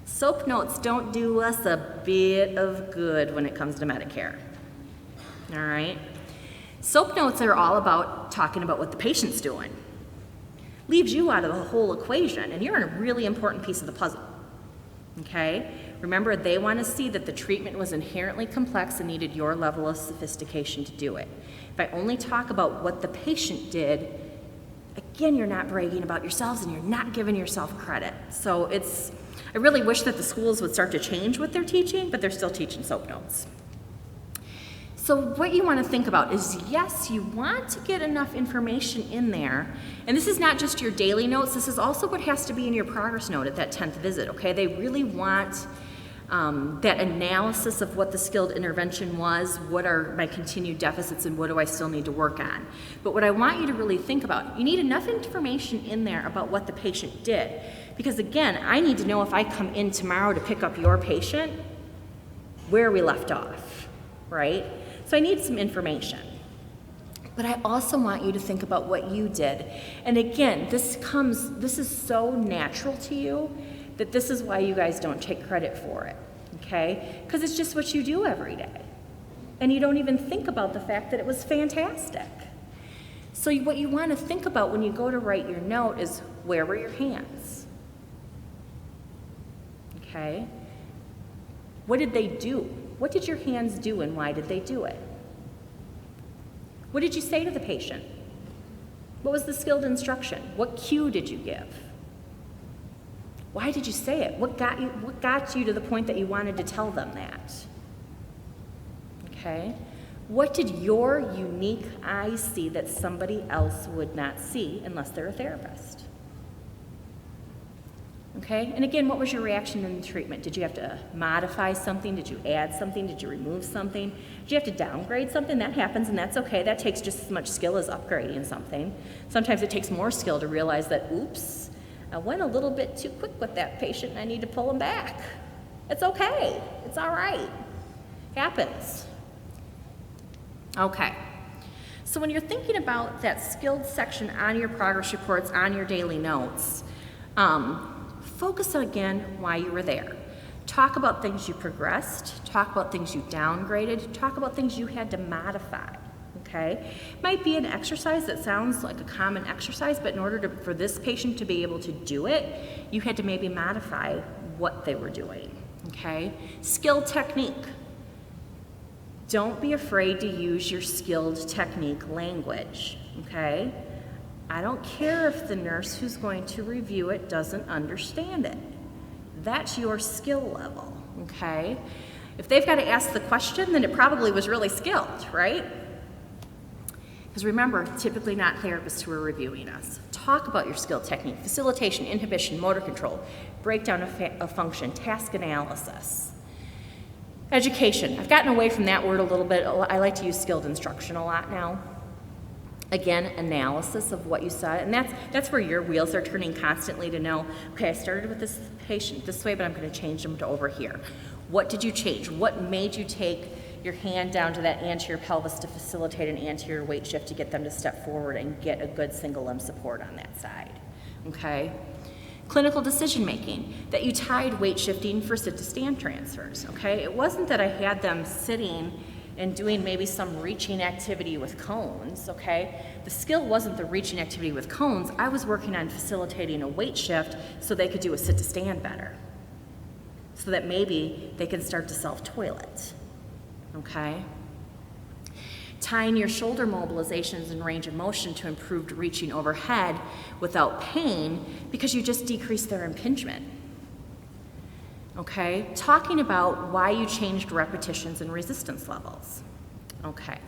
SOAP notes don't do us a bit of good when it comes to Medicare, all right? SOAP notes are all about talking about what the patient's doing. Leaves you out of the whole equation, and you're in a really important piece of the puzzle, okay? Remember, they want to see that the treatment was inherently complex and needed your level of sophistication to do it. If I only talk about what the patient did, again, you're not bragging about yourselves and you're not giving yourself credit. So I really wish that the schools would start to change what they're teaching, but they're still teaching SOAP notes. So what you want to think about is, yes, you want to get enough information in there, and this is not just your daily notes, this is also what has to be in your progress note at that 10th visit, okay? They really want that analysis of what the skilled intervention was, what are my continued deficits, and what do I still need to work on. But what I want you to really think about, you need enough information in there about what the patient did. Because again, I need to know if I come in tomorrow to pick up your patient, where we left off, right? So I need some information. But I also want you to think about what you did. And again, this is so natural to you that this is why you guys don't take credit for it, okay? Because it's just what you do every day. And you don't even think about the fact that it was fantastic. So what you want to think about when you go to write your note is, where were your hands? Okay? What did they do? What did your hands do and why did they do it? What did you say to the patient? What was the skilled instruction? What cue did you give? Why did you say it? What got you to the point that you wanted to tell them that? Okay? What did your unique eye see that somebody else would not see unless they're a therapist? Okay? And again, what was your reaction in the treatment? Did you have to modify something? Did you add something? Did you remove something? Did you have to downgrade something? That happens, and that's okay. That takes just as much skill as upgrading something. Sometimes it takes more skill to realize that, oops, I went a little bit too quick with that patient and I need to pull him back. It's okay. It's all right. Happens. Okay. So when you're thinking about that skilled section on your progress reports, on your daily notes, focus on, again, why you were there. Talk about things you progressed. Talk about things you downgraded. Talk about things you had to modify. Okay? Might be an exercise that sounds like a common exercise, but in order for this patient to be able to do it, you had to maybe modify what they were doing. Okay? Skill technique. Don't be afraid to use your skilled technique language, okay? I don't care if the nurse who's going to review it doesn't understand it. That's your skill level, okay? If they've got to ask the question, then it probably was really skilled, right? Because remember, typically not therapists who are reviewing us. Talk about your skilled technique: facilitation, inhibition, motor control, breakdown of function, task analysis. Education. I've gotten away from that word a little bit. I like to use skilled instruction a lot now. Again, analysis of what you saw, and that's where your wheels are turning constantly to know, okay, I started with this patient this way, but I'm going to change them to over here. What did you change? What made you take your hand down to that anterior pelvis to facilitate an anterior weight shift to get them to step forward and get a good single limb support on that side, okay? Clinical decision making, that you tied weight shifting for sit to stand transfers, okay? It wasn't that I had them sitting and doing maybe some reaching activity with cones, okay? The skill wasn't the reaching activity with cones. I was working on facilitating a weight shift so they could do a sit to stand better, so that maybe they can start to self-toilet, okay? Tying your shoulder mobilizations and range of motion to improved reaching overhead without pain because you just decreased their impingement. Okay, talking about why you changed repetitions and resistance levels. Okay,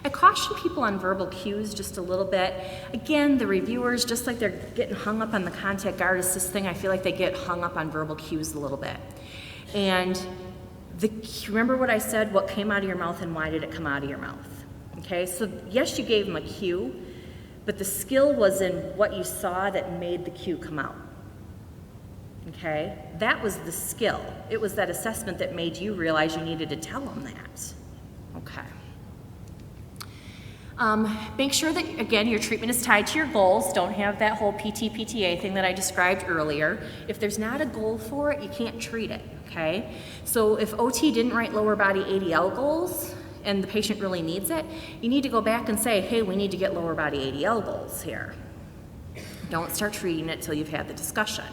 I caution people on verbal cues just a little bit. Again, the reviewers, just like they're getting hung up on the contact guard assist thing, I feel like they get hung up on verbal cues a little bit. And remember what I said, what came out of your mouth and why did it come out of your mouth? Okay, so yes, you gave them a cue, but the skill was in what you saw that made the cue come out. Okay, that was the skill. It was that assessment that made you realize you needed to tell them that. Okay. Make sure that, again, your treatment is tied to your goals. Don't have that whole PT-PTA thing that I described earlier. If there's not a goal for it, you can't treat it, okay? So if OT didn't write lower body ADL goals and the patient really needs it, you need to go back and say, hey, we need to get lower body ADL goals here. Don't start treating it till you've had the discussion.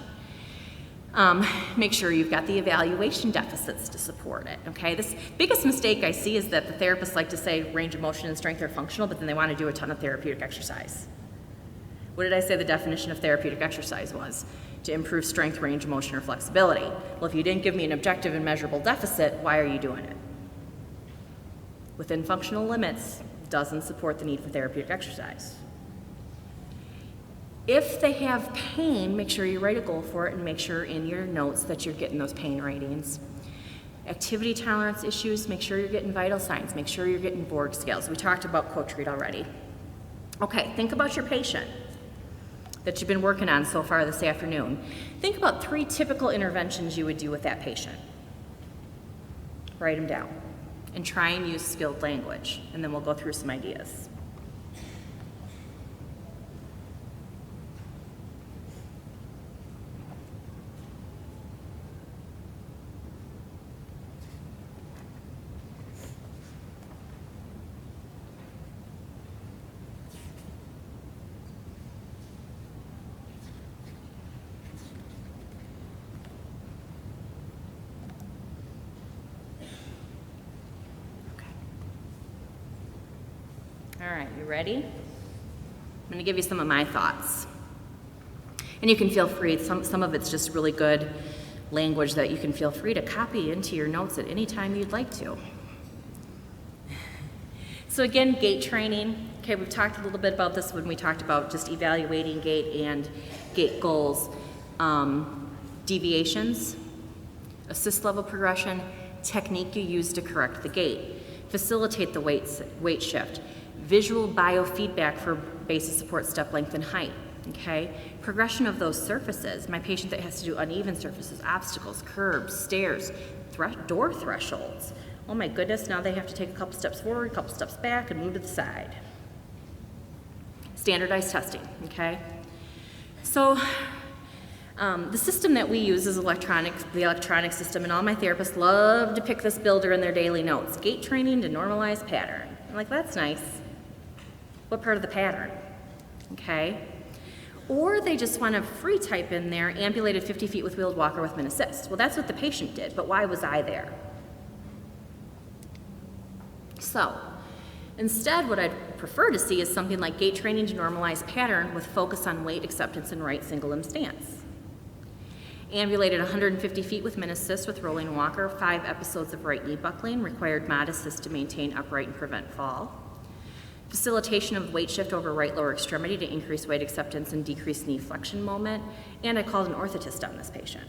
Make sure you've got the evaluation deficits to support it, okay? This biggest mistake I see is that the therapists like to say range of motion and strength are functional, but then they want to do a ton of therapeutic exercise. What did I say the definition of therapeutic exercise was? To improve strength, range of motion, or flexibility. Well, if you didn't give me an objective and measurable deficit, why are you doing it? Within functional limits, doesn't support the need for therapeutic exercise. If they have pain, make sure you write a goal for it and make sure in your notes that you're getting those pain ratings. Activity tolerance issues, make sure you're getting vital signs, make sure you're getting Borg scales. We talked about co-treat already. Okay, think about your patient that you've been working on so far this afternoon. Think about 3 typical interventions you would do with that patient. Write them down and try and use skilled language, and then we'll go through some ideas. All right, you ready? I'm going to give you some of my thoughts. And you can feel free, some of it's just really good language that you can feel free to copy into your notes at any time you'd like to. So again, gait training. Okay, we've talked a little bit about this when we talked about just evaluating gait and gait goals. Deviations, assist level progression, technique you use to correct the gait, facilitate the weight shift, visual biofeedback for basis support, step length, and height, okay? Progression of those surfaces. My patient that has to do uneven surfaces, obstacles, curbs, stairs, door thresholds. Oh my goodness, now they have to take a couple steps forward, a couple steps back, and move to the side. Standardized testing, okay? So the system that we use is the electronic system, and all my therapists love to pick this builder in their daily notes. Gait training to normalize pattern. I'm like, that's nice. What part of the pattern? Okay? Or they just want to free type in there, ambulated 50 feet with wheeled walker with min assist. Well, that's what the patient did, but why was I there? So instead, what I'd prefer to see is something like gait training to normalize pattern with focus on weight acceptance and right single limb stance. Ambulated 150 feet with min assist with rolling walker, 5 episodes of right knee buckling, required mod assist to maintain upright and prevent fall. Facilitation of weight shift over right lower extremity to increase weight acceptance and decrease knee flexion moment, and I called an orthotist on this patient.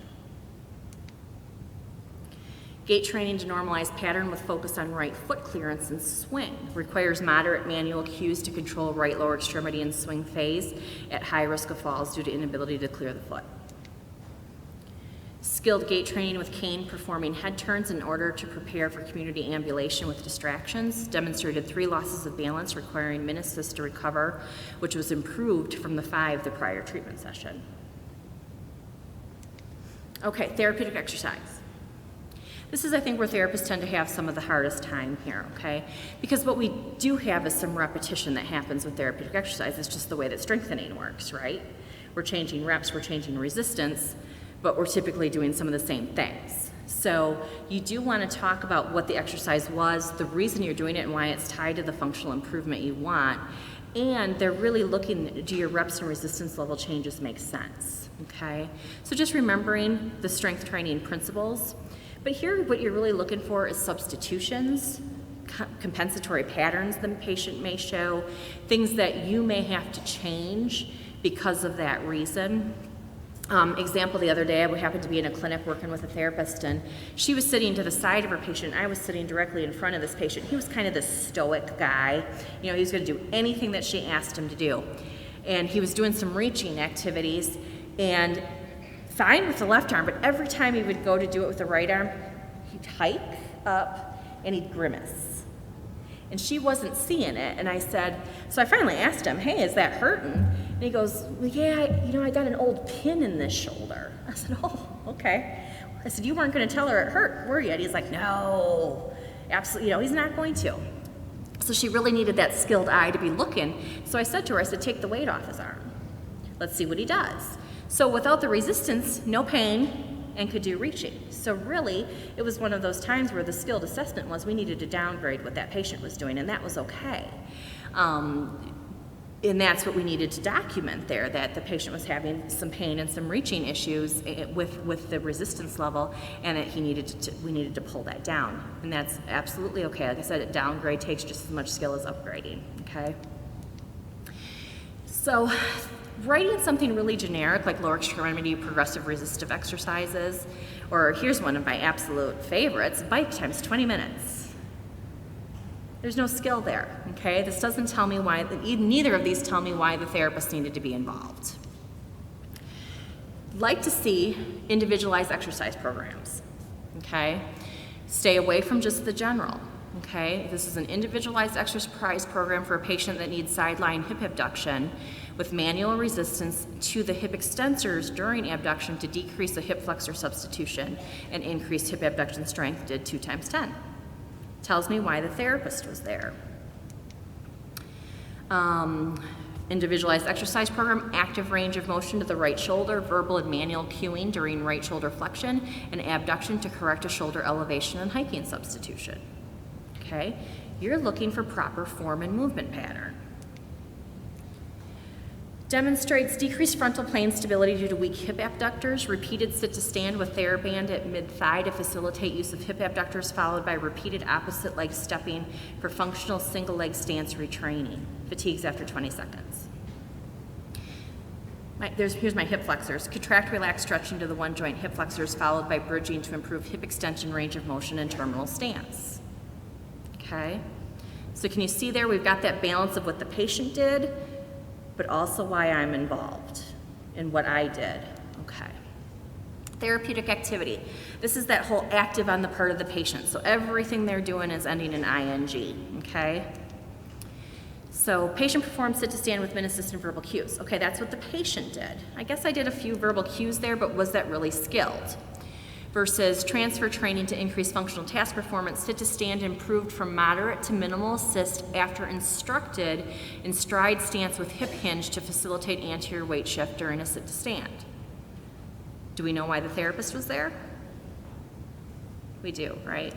Gait training to normalize pattern with focus on right foot clearance and swing. Requires moderate manual cues to control right lower extremity and swing phase at high risk of falls due to inability to clear the foot. Skilled gait training with cane performing head turns in order to prepare for community ambulation with distractions. Demonstrated 3 losses of balance requiring min assist to recover, which was improved from the 5 the prior treatment session. Okay, therapeutic exercise. This is, I think, where therapists tend to have some of the hardest time here, okay? Because what we do have is some repetition that happens with therapeutic exercise. It's just the way that strengthening works, right? We're changing reps, we're changing resistance, but we're typically doing some of the same things. So you do want to talk about what the exercise was, the reason you're doing it, and why it's tied to the functional improvement you want. And they're really looking, do your reps and resistance level changes make sense, okay? So just remembering the strength training principles. But here what you're really looking for is substitutions, compensatory patterns the patient may show, things that you may have to change because of that reason. Example, the other day I happened to be in a clinic working with a therapist, and she was sitting to the side of her patient. I was sitting directly in front of this patient. He was kind of this stoic guy. You know, he was going to do anything that she asked him to do. And he was doing some reaching activities, and fine with the left arm, but every time he would go to do it with the right arm, he'd hike up and he'd grimace. And she wasn't seeing it, and I said, so I finally asked him, hey, is that hurting? And he goes, well, yeah, I got an old pin in this shoulder. I said, oh, okay. I said, you weren't going to tell her it hurt, were you? And he's like, no, absolutely, he's not going to. So she really needed that skilled eye to be looking. So I said to her, take the weight off his arm. Let's see what he does. So without the resistance, no pain, and could do reaching. So really, it was one of those times where the skilled assessment was we needed to downgrade what that patient was doing, and that was okay. And that's what we needed to document there, that the patient was having some pain and some reaching issues with the resistance level, and that we needed to pull that down. And that's absolutely okay. Like I said, a downgrade takes just as much skill as upgrading, okay? So writing something really generic like lower extremity progressive resistive exercises, or here's one of my absolute favorites, bike times 20 minutes. There's no skill there, okay? This doesn't tell me why, neither of these tell me why the therapist needed to be involved. Like to see individualized exercise programs, okay? Stay away from just the general, okay? This is an individualized exercise program for a patient that needs sideline hip abduction with manual resistance to the hip extensors during abduction to decrease the hip flexor substitution and increase hip abduction strength did 2 times 10. Tells me why the therapist was there. Individualized exercise program, active range of motion to the right shoulder, verbal and manual cueing during right shoulder flexion and abduction to correct a shoulder elevation and hiking substitution. Okay, you're looking for proper form and movement pattern. Demonstrates decreased frontal plane stability due to weak hip abductors, repeated sit to stand with TheraBand at mid-thigh to facilitate use of hip abductors, followed by repeated opposite leg stepping for functional single leg stance retraining. Fatigues after 20 seconds. Here's my hip flexors. Contract, relax, stretching to the one joint hip flexors, followed by bridging to improve hip extension, range of motion, and terminal stance. Okay, so can you see there we've got that balance of what the patient did, but also why I'm involved in what I did, okay. Therapeutic activity. This is that whole active on the part of the patient. So everything they're doing is ending in ing, okay? So patient performed sit to stand with min assist and verbal cues. Okay, that's what the patient did. I guess I did a few verbal cues there, but was that really skilled? Versus transfer training to increase functional task performance, sit to stand improved from moderate to minimal assist after instructed in stride stance with hip hinge to facilitate anterior weight shift during a sit to stand. Do we know why the therapist was there? We do, right?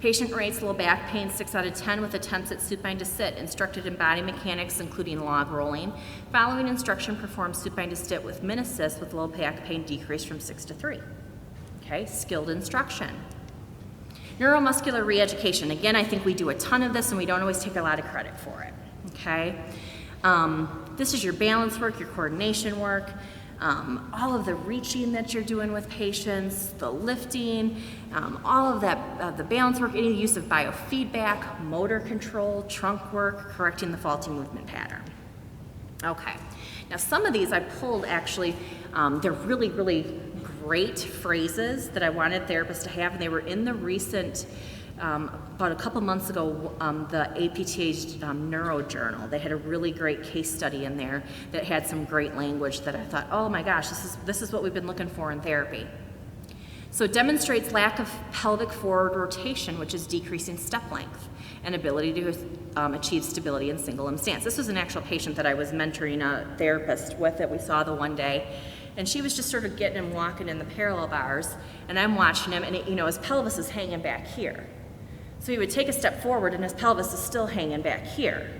Patient rates low back pain 6 out of 10 with attempts at supine to sit. Instructed in body mechanics, including log rolling. Following instruction, performed supine to sit with min assist with low back pain decreased from 6 to 3. Okay, skilled instruction. Neuromuscular re-education. Again, I think we do a ton of this and we don't always take a lot of credit for it. Okay, this is your balance work, your coordination work. All of the reaching that you're doing with patients, the lifting, all of that, the balance work, any use of biofeedback, motor control, trunk work, correcting the faulty movement pattern. Okay, now some of these I pulled actually, they're really, really great phrases that I wanted therapists to have, and they were in the recent, about a couple months ago, the APTA's Neuro Journal. They had a really great case study in there that had some great language that I thought, oh my gosh, this is what we've been looking for in therapy. So it demonstrates lack of pelvic forward rotation, which is decreasing step length, and ability to achieve stability in single limb stance. This was an actual patient that I was mentoring a therapist with that we saw the one day, and she was just sort of getting him walking in the parallel bars, and I'm watching him, and his pelvis is hanging back here. So he would take a step forward and his pelvis is still hanging back here.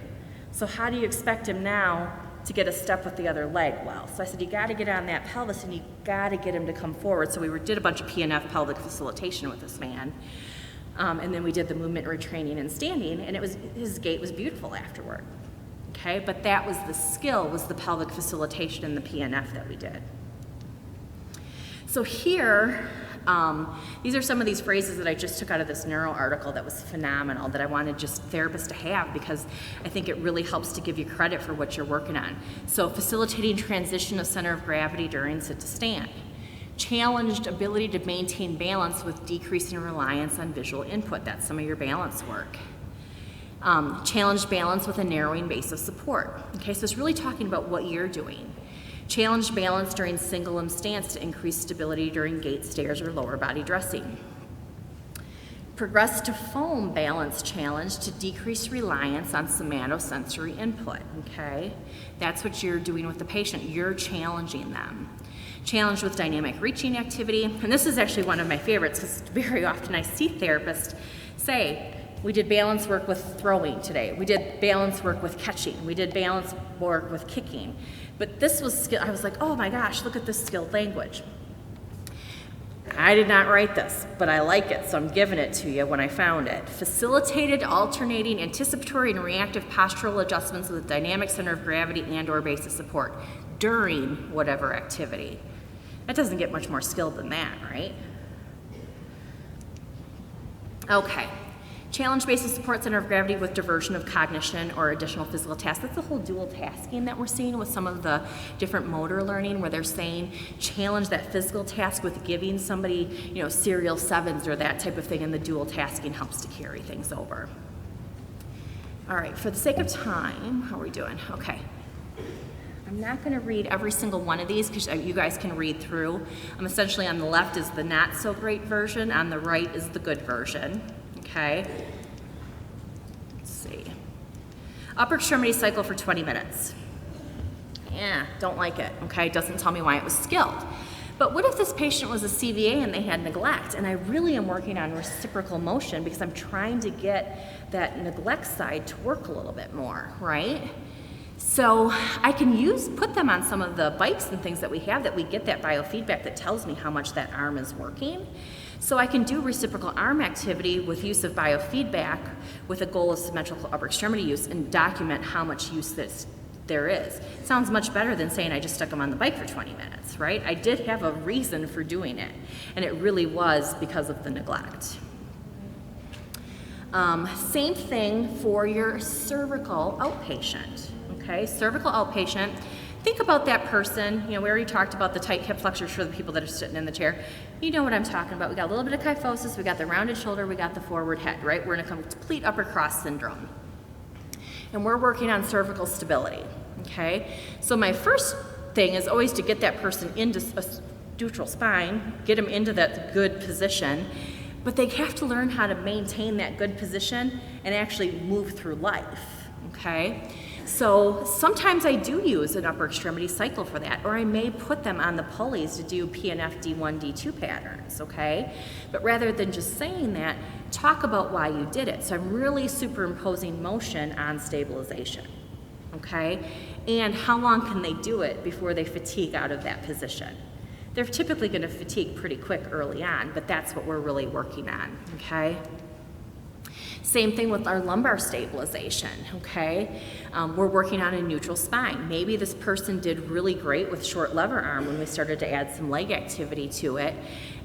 So how do you expect him now to get a step with the other leg well? So I said, you gotta get on that pelvis and you gotta get him to come forward. So we did a bunch of PNF pelvic facilitation with this man. And then we did the movement retraining and standing, and his gait was beautiful afterward. Okay, but that was the skill, was the pelvic facilitation and the PNF that we did. So here, these are some of these phrases that I just took out of this neuro article that was phenomenal, that I wanted just therapists to have because I think it really helps to give you credit for what you're working on. So facilitating transition of center of gravity during sit to stand. Challenged ability to maintain balance with decreasing reliance on visual input. That's some of your balance work. Challenged balance with a narrowing base of support. Okay, so it's really talking about what you're doing. Challenged balance during single limb stance to increase stability during gait stairs or lower body dressing. Progress to foam balance challenge to decrease reliance on somatosensory input, okay? That's what you're doing with the patient. You're challenging them. Challenge with dynamic reaching activity. And this is actually one of my favorites because very often I see therapists say, we did balance work with throwing today. We did balance work with catching. We did balance work with kicking. But this was skill. I was like, oh my gosh, look at this skilled language. I did not write this, but I like it, so I'm giving it to you when I found it. Facilitated alternating anticipatory and reactive postural adjustments with a dynamic center of gravity and/or base of support during whatever activity. That doesn't get much more skilled than that, right? Okay. Challenge base of support center of gravity with diversion of cognition or additional physical tasks. That's the whole dual tasking that we're seeing with some of the different motor learning where they're saying challenge that physical task with giving somebody, serial sevens or that type of thing, and the dual tasking helps to carry things over. All right, for the sake of time, how are we doing? Okay. I'm not going to read every single one of these because you guys can read through. Essentially on the left is the not so great version, on the right is the good version. Okay, let's see. Upper extremity cycle for 20 minutes. Yeah, don't like it, okay? Doesn't tell me why it was skilled. But what if this patient was a CVA and they had neglect? And I really am working on reciprocal motion because I'm trying to get that neglect side to work a little bit more, right? So I can put them on some of the bikes and things that we have that we get that biofeedback that tells me how much that arm is working. So I can do reciprocal arm activity with use of biofeedback with a goal of symmetrical upper extremity use and document how much use there is. It sounds much better than saying I just stuck them on the bike for 20 minutes, right? I did have a reason for doing it, and it really was because of the neglect. Same thing for your cervical outpatient, okay? Cervical outpatient. Think about that person. We already talked about the tight hip flexors for the people that are sitting in the chair. You know what I'm talking about. We got a little bit of kyphosis, we got the rounded shoulder, we got the forward head, right? We're in a complete upper cross syndrome. And we're working on cervical stability, okay? So my first thing is always to get that person into a neutral spine, get them into that good position, but they have to learn how to maintain that good position and actually move through life, okay? So sometimes I do use an upper extremity cycle for that, or I may put them on the pulleys to do PNF D1, D2 patterns, okay? But rather than just saying that, talk about why you did it. So I'm really superimposing motion on stabilization, okay? And how long can they do it before they fatigue out of that position? They're typically going to fatigue pretty quick early on, but that's what we're really working on, okay? Same thing with our lumbar stabilization, okay? We're working on a neutral spine. Maybe this person did really great with short lever arm when we started to add some leg activity to it,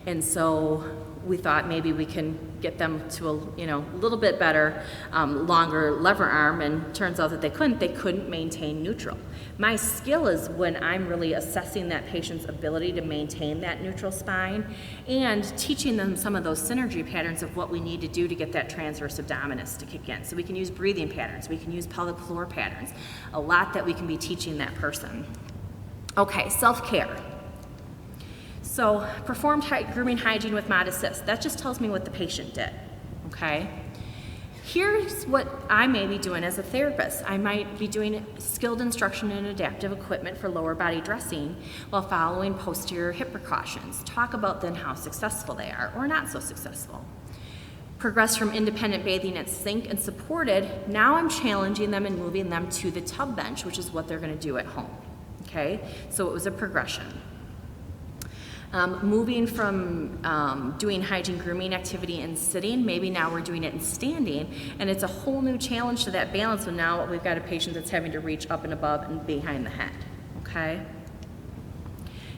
and so we thought maybe we can get them to a little bit better, longer lever arm, and turns out that they couldn't maintain neutral. My skill is when I'm really assessing that patient's ability to maintain that neutral spine and teaching them some of those synergy patterns of what we need to do to get that transverse abdominis to kick in. So we can use breathing patterns, we can use pelvic floor patterns, a lot that we can be teaching that person. Okay, self-care. So performed grooming hygiene with Mod Assist. That just tells me what the patient did, okay? Here's what I may be doing as a therapist. I might be doing skilled instruction in adaptive equipment for lower body dressing while following posterior hip precautions. Talk about then how successful they are or not so successful. Progress from independent bathing at sink and supported. Now I'm challenging them and moving them to the tub bench, which is what they're gonna do at home, okay? So it was a progression. Moving from doing hygiene grooming activity in sitting, maybe now we're doing it in standing, and it's a whole new challenge to that balance when now we've got a patient that's having to reach up and above and behind the head, okay?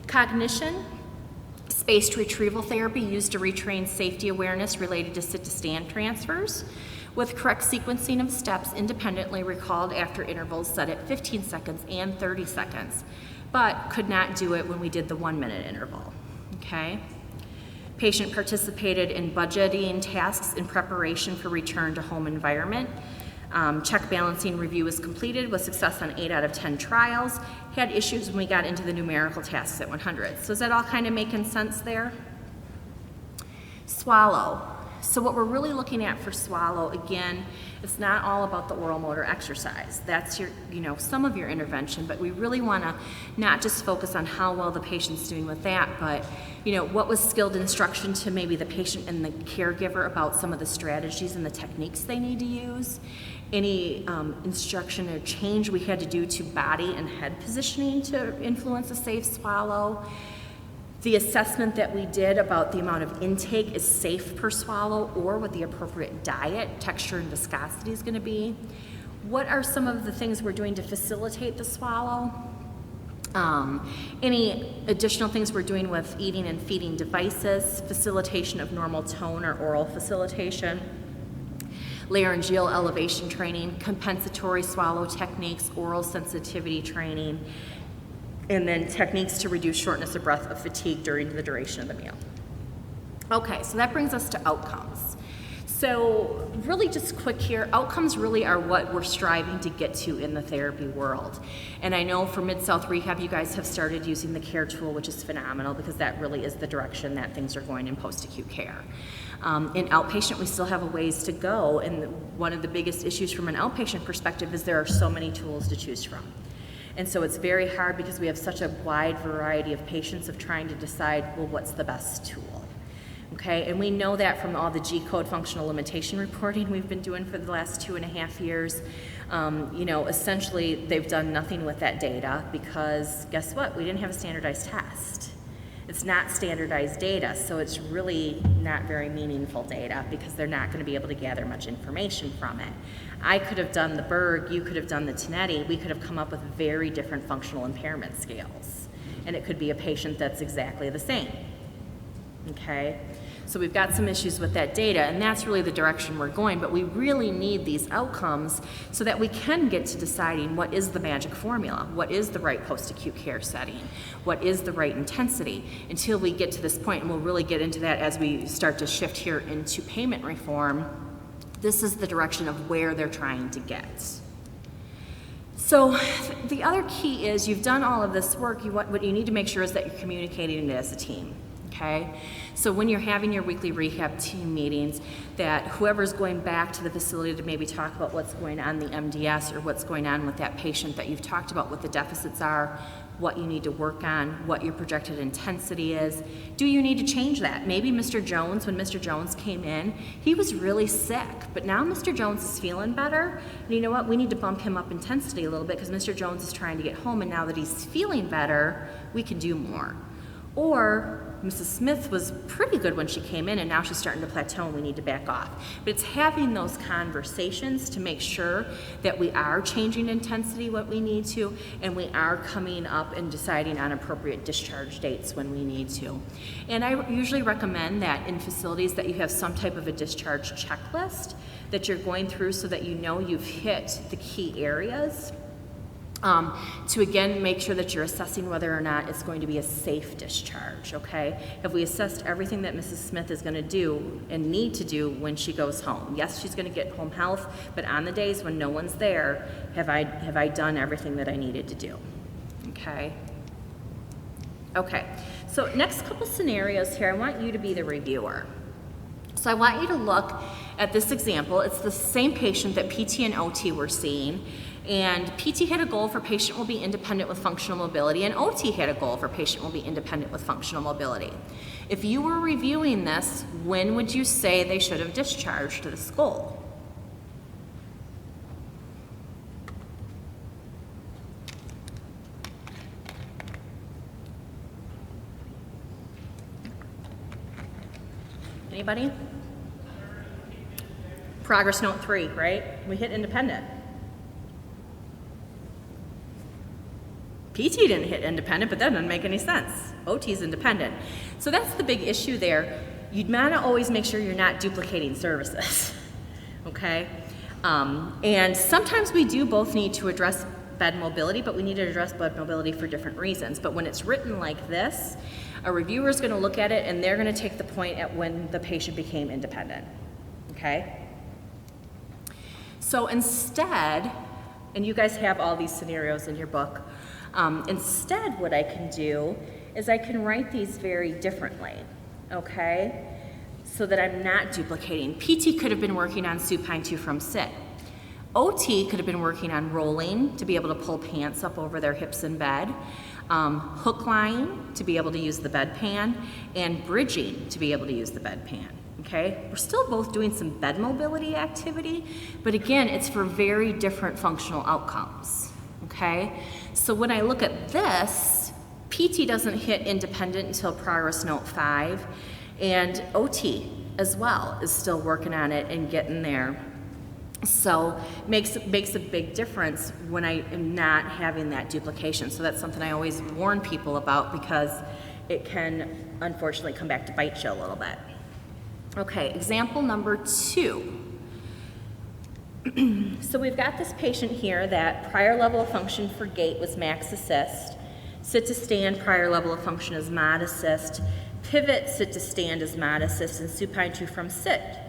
Cognition, spaced retrieval therapy used to retrain safety awareness related to sit-to-stand transfers with correct sequencing of steps independently recalled after intervals set at 15 seconds and 30 seconds, but could not do it when we did the 1-minute interval. Okay. Patient participated in budgeting tasks in preparation for return to home environment. Check balancing review was completed with success on 8 out of 10 trials. Had issues when we got into the numerical tasks at 100. So is that all kind of making sense there? Swallow. So what we're really looking at for swallow, again, it's not all about the oral motor exercise. That's your, some of your intervention, but we really want to not just focus on how well the patient's doing with that, but what was skilled instruction to maybe the patient and the caregiver about some of the strategies and the techniques they need to use. Any instruction or change we had to do to body and head positioning to influence a safe swallow. The assessment that we did about the amount of intake is safe per swallow or what the appropriate diet, texture, and viscosity is going to be. What are some of the things we're doing to facilitate the swallow? Any additional things we're doing with eating and feeding devices, facilitation of normal tone or oral facilitation, laryngeal elevation training, compensatory swallow techniques, oral sensitivity training, and then techniques to reduce shortness of breath of fatigue during the duration of the meal. Okay, so that brings us to outcomes. So really just quick here, outcomes really are what we're striving to get to in the therapy world. And I know for MidSouth Rehab, you guys have started using the CARE tool, which is phenomenal because that really is the direction that things are going in post-acute care. In outpatient, we still have a ways to go, and one of the biggest issues from an outpatient perspective is there are so many tools to choose from. And so it's very hard because we have such a wide variety of patients of trying to decide, well, what's the best tool? Okay, and we know that from all the G-code functional limitation reporting we've been doing for the last 2.5 years. Essentially they've done nothing with that data because guess what? We didn't have a standardized test. It's not standardized data, so it's really not very meaningful data because they're not going to be able to gather much information from it. I could have done the Berg, you could have done the Tinetti, we could have come up with very different functional impairment scales. And it could be a patient that's exactly the same. Okay? So we've got some issues with that data, and that's really the direction we're going, but we really need these outcomes so that we can get to deciding what is the magic formula, what is the right post-acute care setting, what is the right intensity, until we get to this point, and we'll really get into that as we start to shift here into payment reform. This is the direction of where they're trying to get. So the other key is you've done all of this work, what you need to make sure is that you're communicating it as a team. Okay, so when you're having your weekly rehab team meetings, that whoever's going back to the facility to maybe talk about what's going on in the MDS or what's going on with that patient that you've talked about, what the deficits are, what you need to work on, what your projected intensity is. Do you need to change that? Maybe Mr. Jones, when Mr. Jones came in, he was really sick, but now Mr. Jones is feeling better. And you know what? We need to bump him up intensity a little bit because Mr. Jones is trying to get home, and now that he's feeling better, we can do more. Or Mrs. Smith was pretty good when she came in, and now she's starting to plateau and we need to back off. But it's having those conversations to make sure that we are changing intensity what we need to, and we are coming up and deciding on appropriate discharge dates when we need to. And I usually recommend that in facilities that you have some type of a discharge checklist that you're going through so that you know you've hit the key areas. To again make sure that you're assessing whether or not it's going to be a safe discharge, okay? Have we assessed everything that Mrs. Smith is going to do and need to do when she goes home? Yes, she's going to get home health, but on the days when no one's there, have I done everything that I needed to do? Okay. Okay, so next couple scenarios here, I want you to be the reviewer. So I want you to look at this example. It's the same patient that PT and OT were seeing. And PT had a goal for patient will be independent with functional mobility, and OT had a goal for patient will be independent with functional mobility. If you were reviewing this, when would you say they should have discharged to this goal? Anybody? Progress note 3, right? We hit independent. PT didn't hit independent, but that doesn't make any sense. OT is independent. So that's the big issue there. You'd want to always make sure you're not duplicating services, okay? And sometimes we do both need to address bed mobility, but we need to address bed mobility for different reasons. But when it's written like this, a reviewer is going to look at it and they're going to take the point at when the patient became independent, okay? So instead, and you guys have all these scenarios in your book, instead what I can do is I can write these very differently, okay? So that I'm not duplicating. PT could have been working on supine to from sit. OT could have been working on rolling to be able to pull pants up over their hips in bed, hook lying to be able to use the bedpan, and bridging to be able to use the bedpan. Okay, we're still both doing some bed mobility activity, but again, it's for very different functional outcomes. Okay, so when I look at this, PT doesn't hit independent until progress note 5, and OT as well is still working on it and getting there. So makes a big difference when I am not having that duplication. So that's something I always warn people about because it can unfortunately come back to bite you a little bit. Okay, example number 2. So we've got this patient here that prior level of function for gait was max assist, sit to stand prior level of function is mod assist, pivot sit to stand is mod assist, and supine to from sit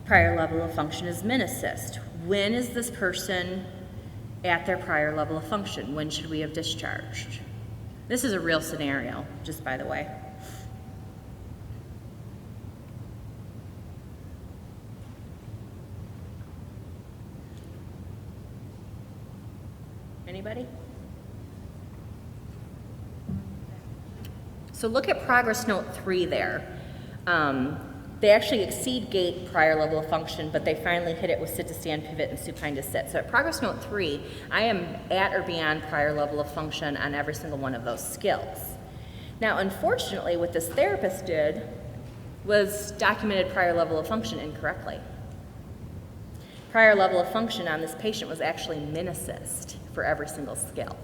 prior level of function is min assist. When is this person at their prior level of function? When should we have discharged? This is a real scenario, just by the way. Anybody? So look at progress note 3 there. They actually exceed gait prior level of function, but they finally hit it with sit to stand, pivot, and supine to sit. So at progress note 3, I am at or beyond prior level of function on every single one of those skills. Now, unfortunately, what this therapist did was documented prior level of function incorrectly. Prior level of function on this patient was actually min assist for every single skill.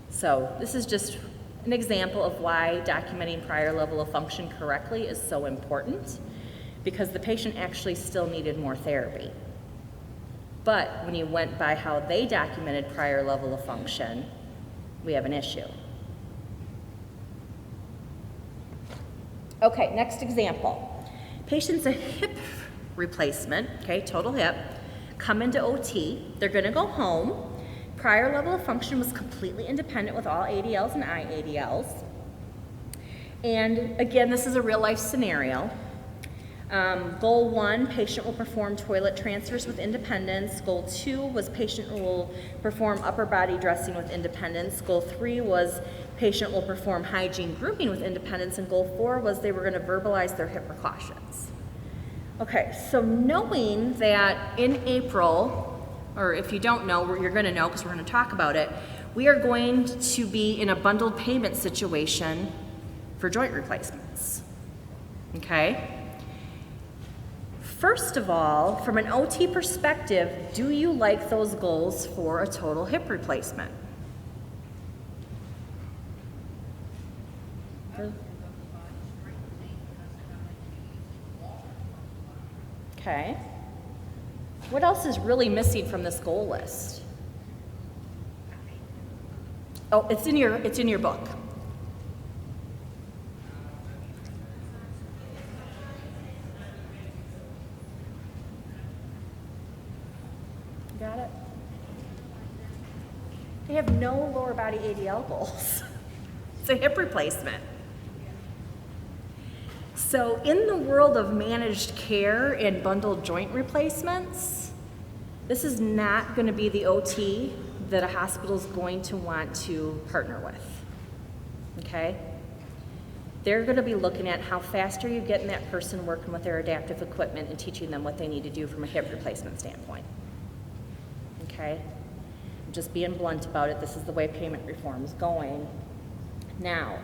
So this is just an example of why documenting prior level of function correctly is so important, because the patient actually still needed more therapy. But when you went by how they documented prior level of function, we have an issue. Okay, next example. Patient's a hip replacement, okay, total hip, come into OT, they're gonna go home. Prior level of function was completely independent with all ADLs and IADLs. And again, this is a real life scenario. Goal 1, patient will perform toilet transfers with independence. Goal 2 was patient will perform upper body dressing with independence. Goal 3 was patient will perform hygiene grooming with independence. And goal 4 was they were going to verbalize their hip precautions. Okay, so knowing that in April, or if you don't know, you're going to know because we're going to talk about it, we are going to be in a bundled payment situation for joint replacements. Okay? First of all, from an OT perspective, do you like those goals for a total hip replacement? Okay. What else is really missing from this goal list? Oh, it's in your book. Got it? They have no lower body ADL goals. It's a hip replacement. So in the world of managed care and bundled joint replacements, this is not going to be the OT that a hospital is going to want to partner with. Okay? They're going to be looking at how fast are you getting that person working with their adaptive equipment and teaching them what they need to do from a hip replacement standpoint. Okay? I'm just being blunt about it. This is the way payment reform is going. Now,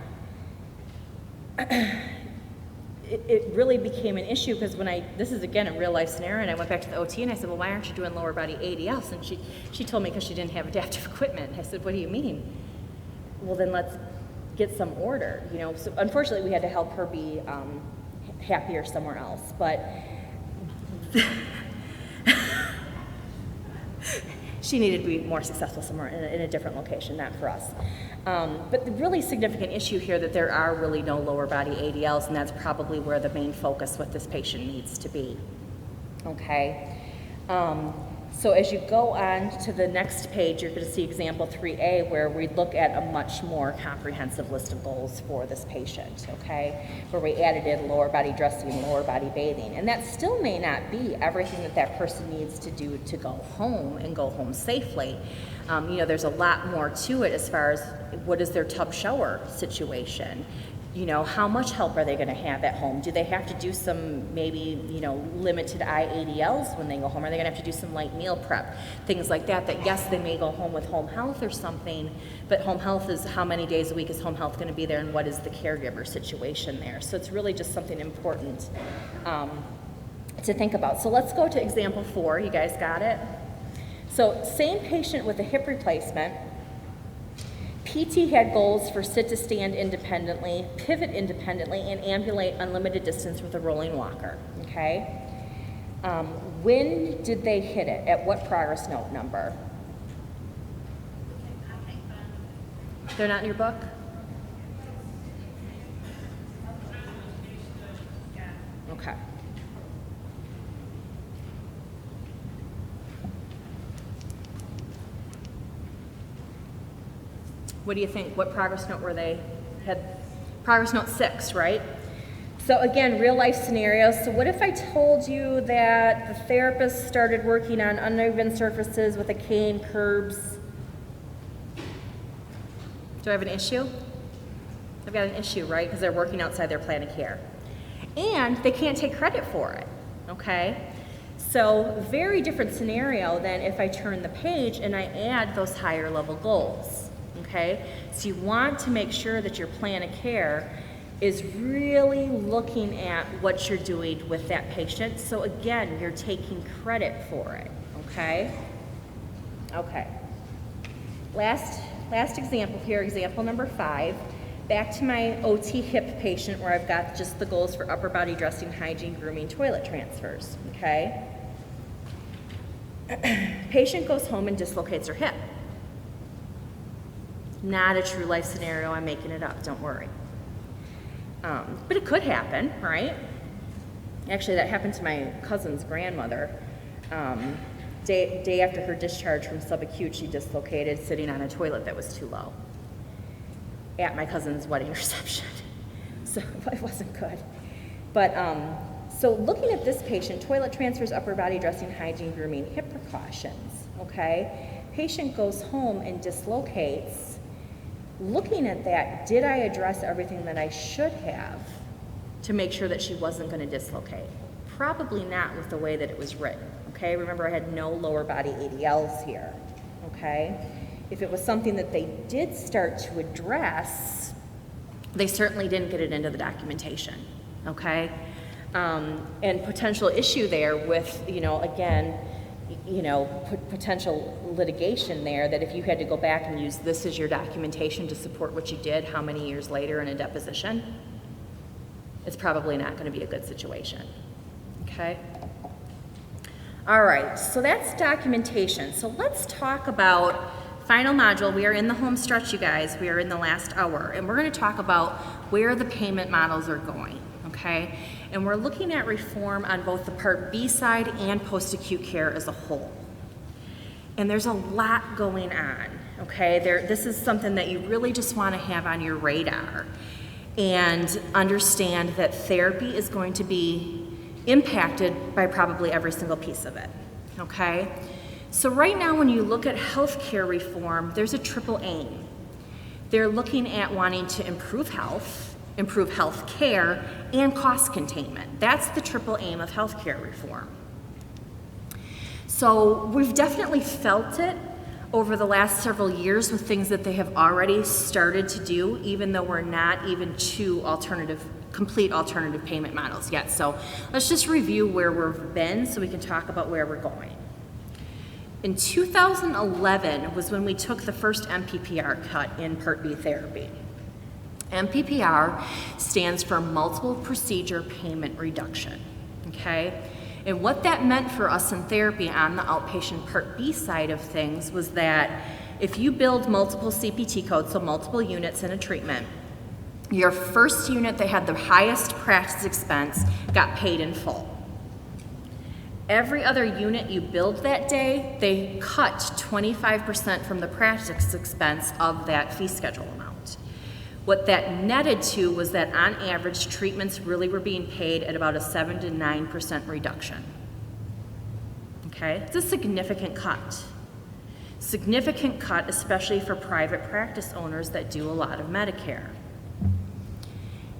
it really became an issue because this is again a real life scenario, and I went back to the OT and I said, well, why aren't you doing lower body ADLs? And she told me because she didn't have adaptive equipment. I said, what do you mean? Well, then let's get some order, you know. So unfortunately, we had to help her be happier somewhere else, but she needed to be more successful somewhere in a different location, not for us. But the really significant issue here that there are really no lower body ADLs, and that's probably where the main focus with this patient needs to be. Okay. So as you go on to the next page, you're going to see example 3A, where we look at a much more comprehensive list of goals for this patient, okay? Where we added in lower body dressing, lower body bathing. And that still may not be everything that that person needs to do to go home and go home safely. You know, there's a lot more to it as far as what is their tub shower situation. You know, how much help are they going to have at home? Do they have to do some maybe, you know, limited IADLs when they go home? Are they going to have to do some light meal prep? Things like that, that yes, they may go home with home health or something, but home health is how many days a week is home health going to be there and what is the caregiver situation there? So it's really just something important to think about. So let's go to example 4. You guys got it? So same patient with a hip replacement. PT had goals for sit to stand independently, pivot independently, and ambulate unlimited distance with a rolling walker, okay? When did they hit it? At what progress note number? They're not in your book? Okay. What do you think? What progress note were they? Had progress note 6, right? So again, real life scenarios. So what if I told you that the therapist started working on uneven surfaces with a cane, curbs? Do I have an issue? I've got an issue, right? Because they're working outside their plan of care. And they can't take credit for it, okay? So very different scenario than if I turn the page and I add those higher level goals. Okay, so you want to make sure that your plan of care is really looking at what you're doing with that patient. So again, you're taking credit for it, okay? Okay. Last example here, example number 5. Back to my OT hip patient where I've got just the goals for upper body dressing, hygiene, grooming, toilet transfers, okay? Patient goes home and dislocates her hip. Not a true life scenario, I'm making it up, don't worry. But it could happen, right? Actually, that happened to my cousin's grandmother. Day after her discharge from subacute, she dislocated sitting on a toilet that was too low at my cousin's wedding reception. So it wasn't good. But so looking at this patient, toilet transfers, upper body dressing, hygiene, grooming, hip precautions, okay? Patient goes home and dislocates. Looking at that, did I address everything that I should have to make sure that she wasn't going to dislocate? Probably not with the way that it was written, okay? Remember, I had no lower body ADLs here, okay? If it was something that they did start to address, they certainly didn't get it into the documentation, okay? And potential issue there with, again, potential litigation there, that if you had to go back and use this as your documentation to support what you did how many years later in a deposition, it's probably not going to be a good situation, okay? All right, so that's documentation. So let's talk about final module. We are in the home stretch, you guys. We are in the last hour, and we're going to talk about where the payment models are going, okay? And we're looking at reform on both the Part B side and post-acute care as a whole. And there's a lot going on, okay? This is something that you really just want to have on your radar and understand that therapy is going to be impacted by probably every single piece of it, okay? So right now when you look at healthcare reform, there's a triple aim. They're looking at wanting to improve health care, and cost containment. That's the triple aim of healthcare reform. So we've definitely felt it over the last several years with things that they have already started to do, even though we're not even to complete alternative payment models yet. So let's just review where we've been so we can talk about where we're going. In 2011 was when we took the first MPPR cut in Part B therapy. MPPR stands for Multiple Procedure Payment Reduction, okay? And what that meant for us in therapy on the outpatient Part B side of things was that if you build multiple CPT codes, so multiple units in a treatment, your first unit that had the highest practice expense got paid in full. Every other unit you build that day, they cut 25% from the practice expense of that fee schedule amount. What that netted to was that on average, treatments really were being paid at about a 7 to 9% reduction. Okay, it's a significant cut. Significant cut, especially for private practice owners that do a lot of Medicare.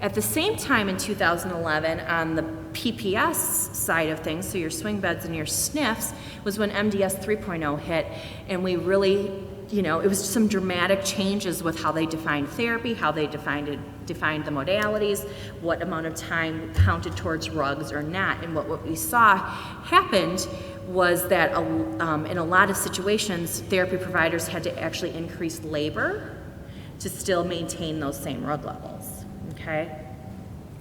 At the same time in 2011, on the PPS side of things, so your swing beds and your SNFs, was when MDS 3.0 hit, and we really, it was some dramatic changes with how they defined therapy, how they defined the modalities, what amount of time counted towards rugs or not. And what we saw happened was that in a lot of situations, therapy providers had to actually increase labor to still maintain those same rug levels. Okay.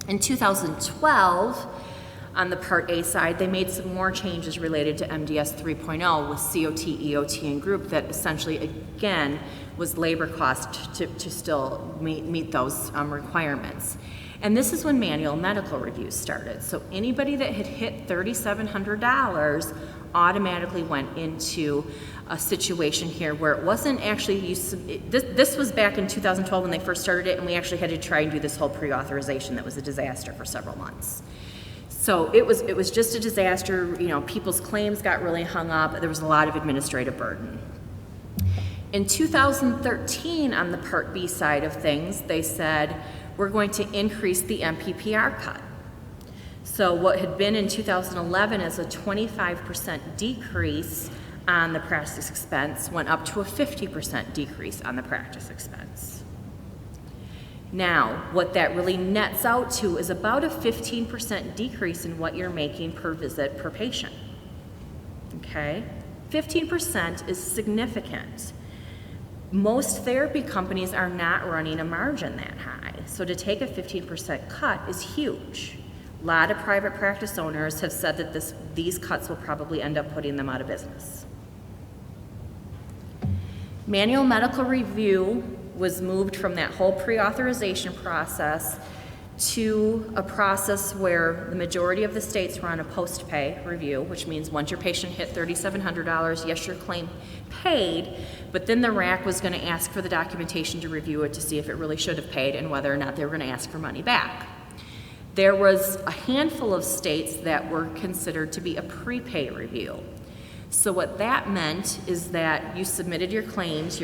In 2012, on the Part A side, they made some more changes related to MDS 3.0 with COT, EOT, and group that essentially, again, was labor cost to still meet those requirements. And this is when manual medical reviews started. So anybody that had hit $3,700 automatically went into a situation here where it wasn't actually, this was back in 2012 when they first started it, and we actually had to try and do this whole pre-authorization that was a disaster for several months. So it was just a disaster. People's claims got really hung up. There was a lot of administrative burden. In 2013, on the Part B side of things, they said, we're going to increase the MPPR cut. So what had been in 2011 as a 25% decrease on the practice expense went up to a 50% decrease on the practice expense. Now, what that really nets out to is about a 15% decrease in what you're making per visit per patient. Okay? 15% is significant. Most therapy companies are not running a margin that high, so to take a 15% cut is huge. A lot of private practice owners have said that these cuts will probably end up putting them out of business. Manual medical review was moved from that whole pre-authorization process to a process where the majority of the states were on a post-pay review, which means once your patient hit $3,700, yes, your claim paid, but then the RAC was going to ask for the documentation to review it to see if it really should have paid and whether or not they were going to ask for money back. There was a handful of states that were considered to be a prepay review. So what that meant is that you submitted your claims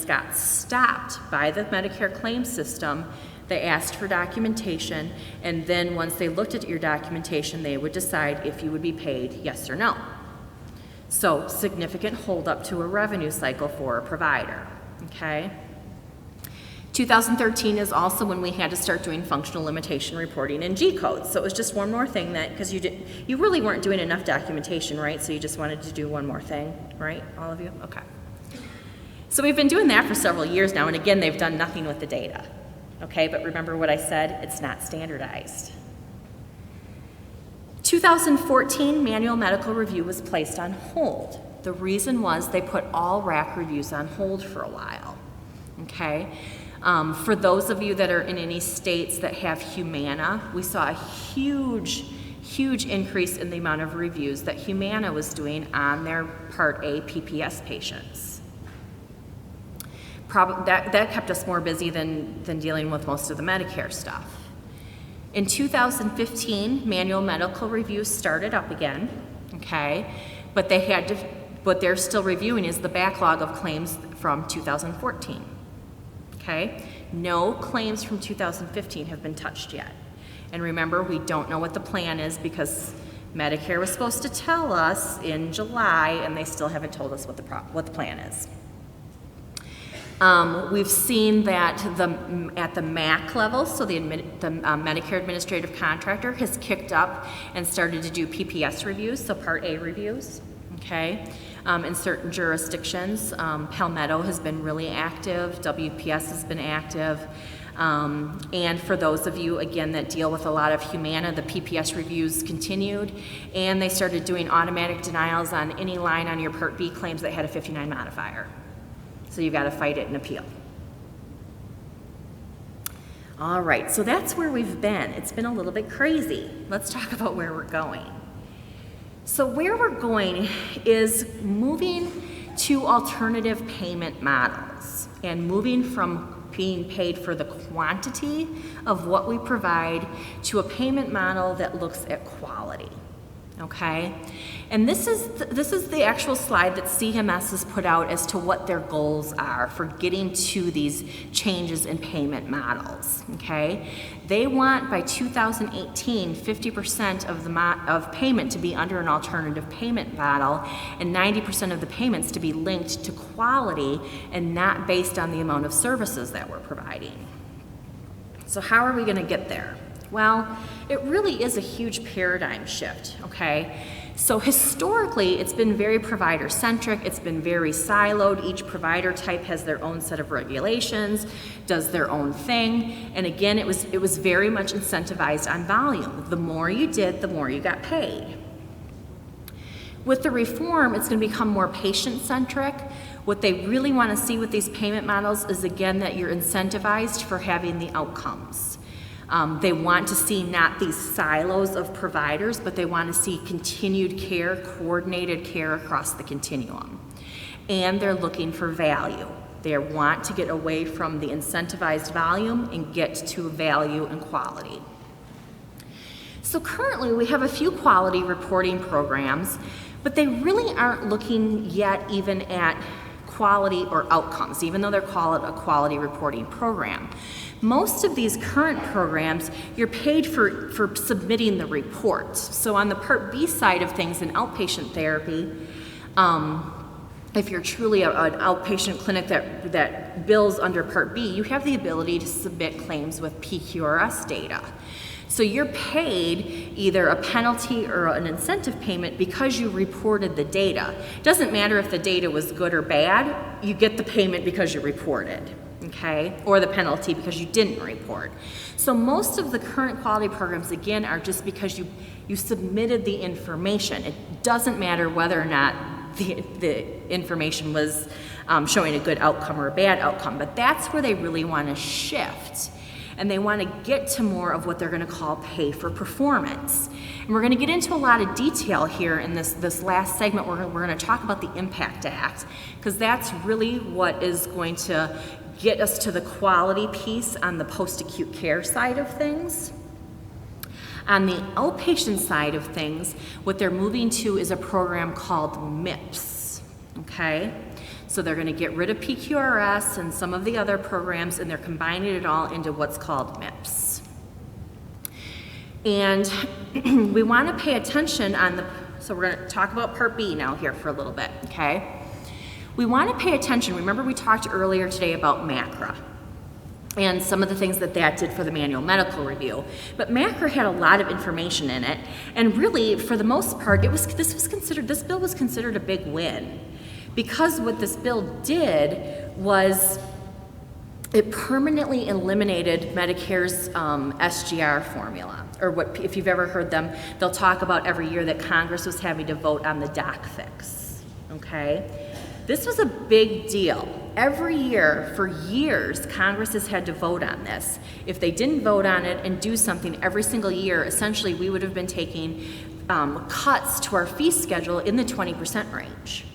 got stopped by the Medicare claim system, they asked for documentation, and then once they looked at your documentation, they would decide if you would be paid yes or no. So significant holdup to a revenue cycle for a provider, okay? 2013 is also when we had to start doing functional limitation reporting and G-codes. So it was just one more thing that, because you really weren't doing enough documentation, right? So you just wanted to do one more thing, right? All of you? Okay. So we've been doing that for several years now, and again, they've done nothing with the data. Okay, but remember what I said, it's not standardized. 2014, manual medical review was placed on hold. The reason was they put all RAC reviews on hold for a while, okay? For those of you that are in any states that have Humana, we saw a huge increase in the amount of reviews that Humana was doing on their Part A PPS patients. That kept us more busy than dealing with most of the Medicare stuff. In 2015, manual medical reviews started up again, okay? But what they're still reviewing is the backlog of claims from 2014, okay? No claims from 2015 have been touched yet. And remember, we don't know what the plan is because Medicare was supposed to tell us in July, and they still haven't told us what the plan is. We've seen that at the MAC level, so the Medicare Administrative Contractor has kicked up and started to do PPS reviews, so Part A reviews, okay? In certain jurisdictions, Palmetto has been really active, WPS has been active, and for those of you, again, that deal with a lot of Humana, the PPS reviews continued, and they started doing automatic denials on any line on your Part B claims that had a 59 modifier. So you've got to fight it and appeal. All right, so that's where we've been. It's been a little bit crazy. Let's talk about where we're going. So where we're going is moving to alternative payment models and moving from being paid for the quantity of what we provide to a payment model that looks at quality. Okay, and this is the actual slide that CMS has put out as to what their goals are for getting to these changes in payment models. Okay, they want by 2018 50% of payment to be under an alternative payment model, and 90% of the payments to be linked to quality and not based on the amount of services that we're providing. So how are we going to get there? Well, it really is a huge paradigm shift, okay? So historically, it's been very provider-centric, it's been very siloed. Each provider type has their own set of regulations, does their own thing, and again, it was very much incentivized on volume. The more you did, the more you got paid. With the reform, it's going to become more patient-centric. What they really want to see with these payment models is, again, that you're incentivized for having the outcomes. They want to see not these silos of providers, but they want to see continued care, coordinated care across the continuum. And they're looking for value. They want to get away from the incentivized volume and get to value and quality. So currently we have a few quality reporting programs, but they really aren't looking yet even at quality or outcomes, even though they're called a quality reporting program. Most of these current programs, you're paid for submitting the reports. So on the Part B side of things in outpatient therapy, if you're truly an outpatient clinic that bills under Part B, you have the ability to submit claims with PQRS data. So you're paid either a penalty or an incentive payment because you reported the data. It doesn't matter if the data was good or bad, you get the payment because you reported, okay? Or the penalty because you didn't report. So most of the current quality programs, again, are just because you submitted the information. It doesn't matter whether or not the information was showing a good outcome or a bad outcome, but that's where they really want to shift. and they want to get to more of what they're going to call pay for performance. And we're going to get into a lot of detail here in this last segment. We're going to talk about the Impact Act, because that's really what is going to get us to the quality piece on the post-acute care side of things. On the outpatient side of things, what they're moving to is a program called MIPS, okay? So they're going to get rid of PQRS and some of the other programs, and they're combining it all into what's called MIPS. And we want to pay attention so we're going to talk about Part B now here for a little bit, okay? We want to pay attention. Remember we talked earlier today about MACRA and some of the things that did for the manual medical review. But MACRA had a lot of information in it, and really, for the most part, this bill was considered a big win, because what this bill did was it permanently eliminated Medicare's SGR formula, or what, if you've ever heard them, they'll talk about every year that Congress was having to vote on the doc fix, okay? This was a big deal. Every year, for years, Congress has had to vote on this. If they didn't vote on it and do something every single year, essentially we would have been taking cuts to our fee schedule in the 20% range.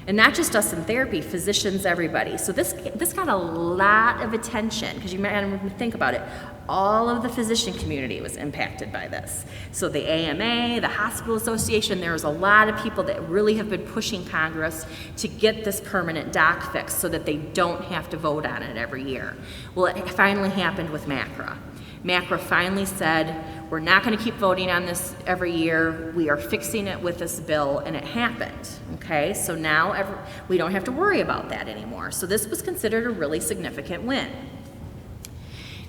And not just us in therapy, physicians, everybody. So this got a lot of attention, because you might think about it. All of the physician community was impacted by this. So the AMA, the Hospital Association, there was a lot of people that really have been pushing Congress to get this permanent doc fix so that they don't have to vote on it every year. Well, it finally happened with MACRA. MACRA finally said, we're not going to keep voting on this every year. We are fixing it with this bill, and it happened. Okay, so now we don't have to worry about that anymore. So this was considered a really significant win.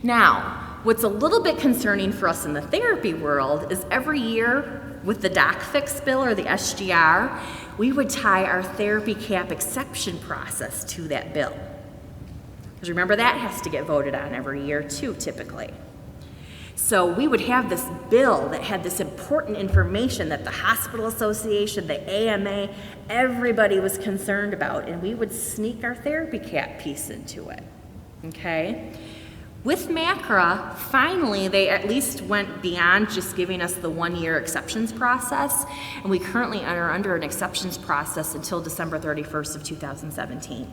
Now, what's a little bit concerning for us in the therapy world is every year with the doc fix bill or the SGR, we would tie our therapy cap exception process to that bill. Because remember, that has to get voted on every year too, typically. So we would have this bill that had this important information that the Hospital Association, the AMA, everybody was concerned about, and we would sneak our therapy cap piece into it, okay? With MACRA, finally, they at least went beyond just giving us the 1-year exceptions process, and we currently are under an exceptions process until December 31st of 2017.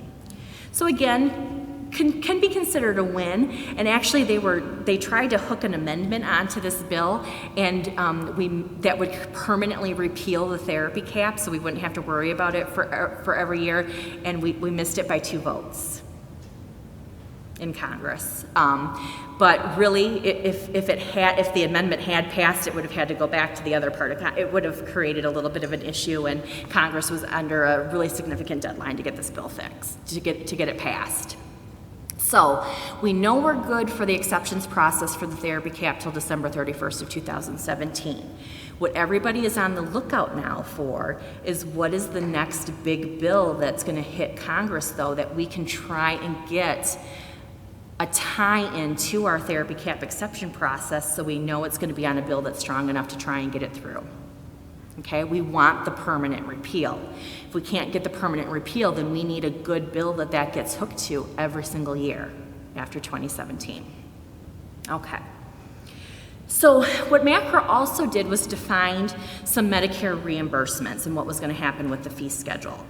So again, can be considered a win, and actually they tried to hook an amendment onto this bill, and that would permanently repeal the therapy cap, so we wouldn't have to worry about it for every year, and we missed it by 2 votes in Congress. But really, if the amendment had passed, it would have had to go back to the other part of it would have created a little bit of an issue, and Congress was under a really significant deadline to get this bill fixed, to get it passed. So we know we're good for the exceptions process for the therapy cap till December 31st of 2017. What everybody is on the lookout now for is what is the next big bill that's going to hit Congress, though, that we can try and get a tie-in to our therapy cap exception process, so we know it's going to be on a bill that's strong enough to try and get it through. Okay, we want the permanent repeal. If we can't get the permanent repeal, then we need a good bill that gets hooked to every single year after 2017. Okay. So what MACRA also did was define some Medicare reimbursements and what was going to happen with the fee schedule.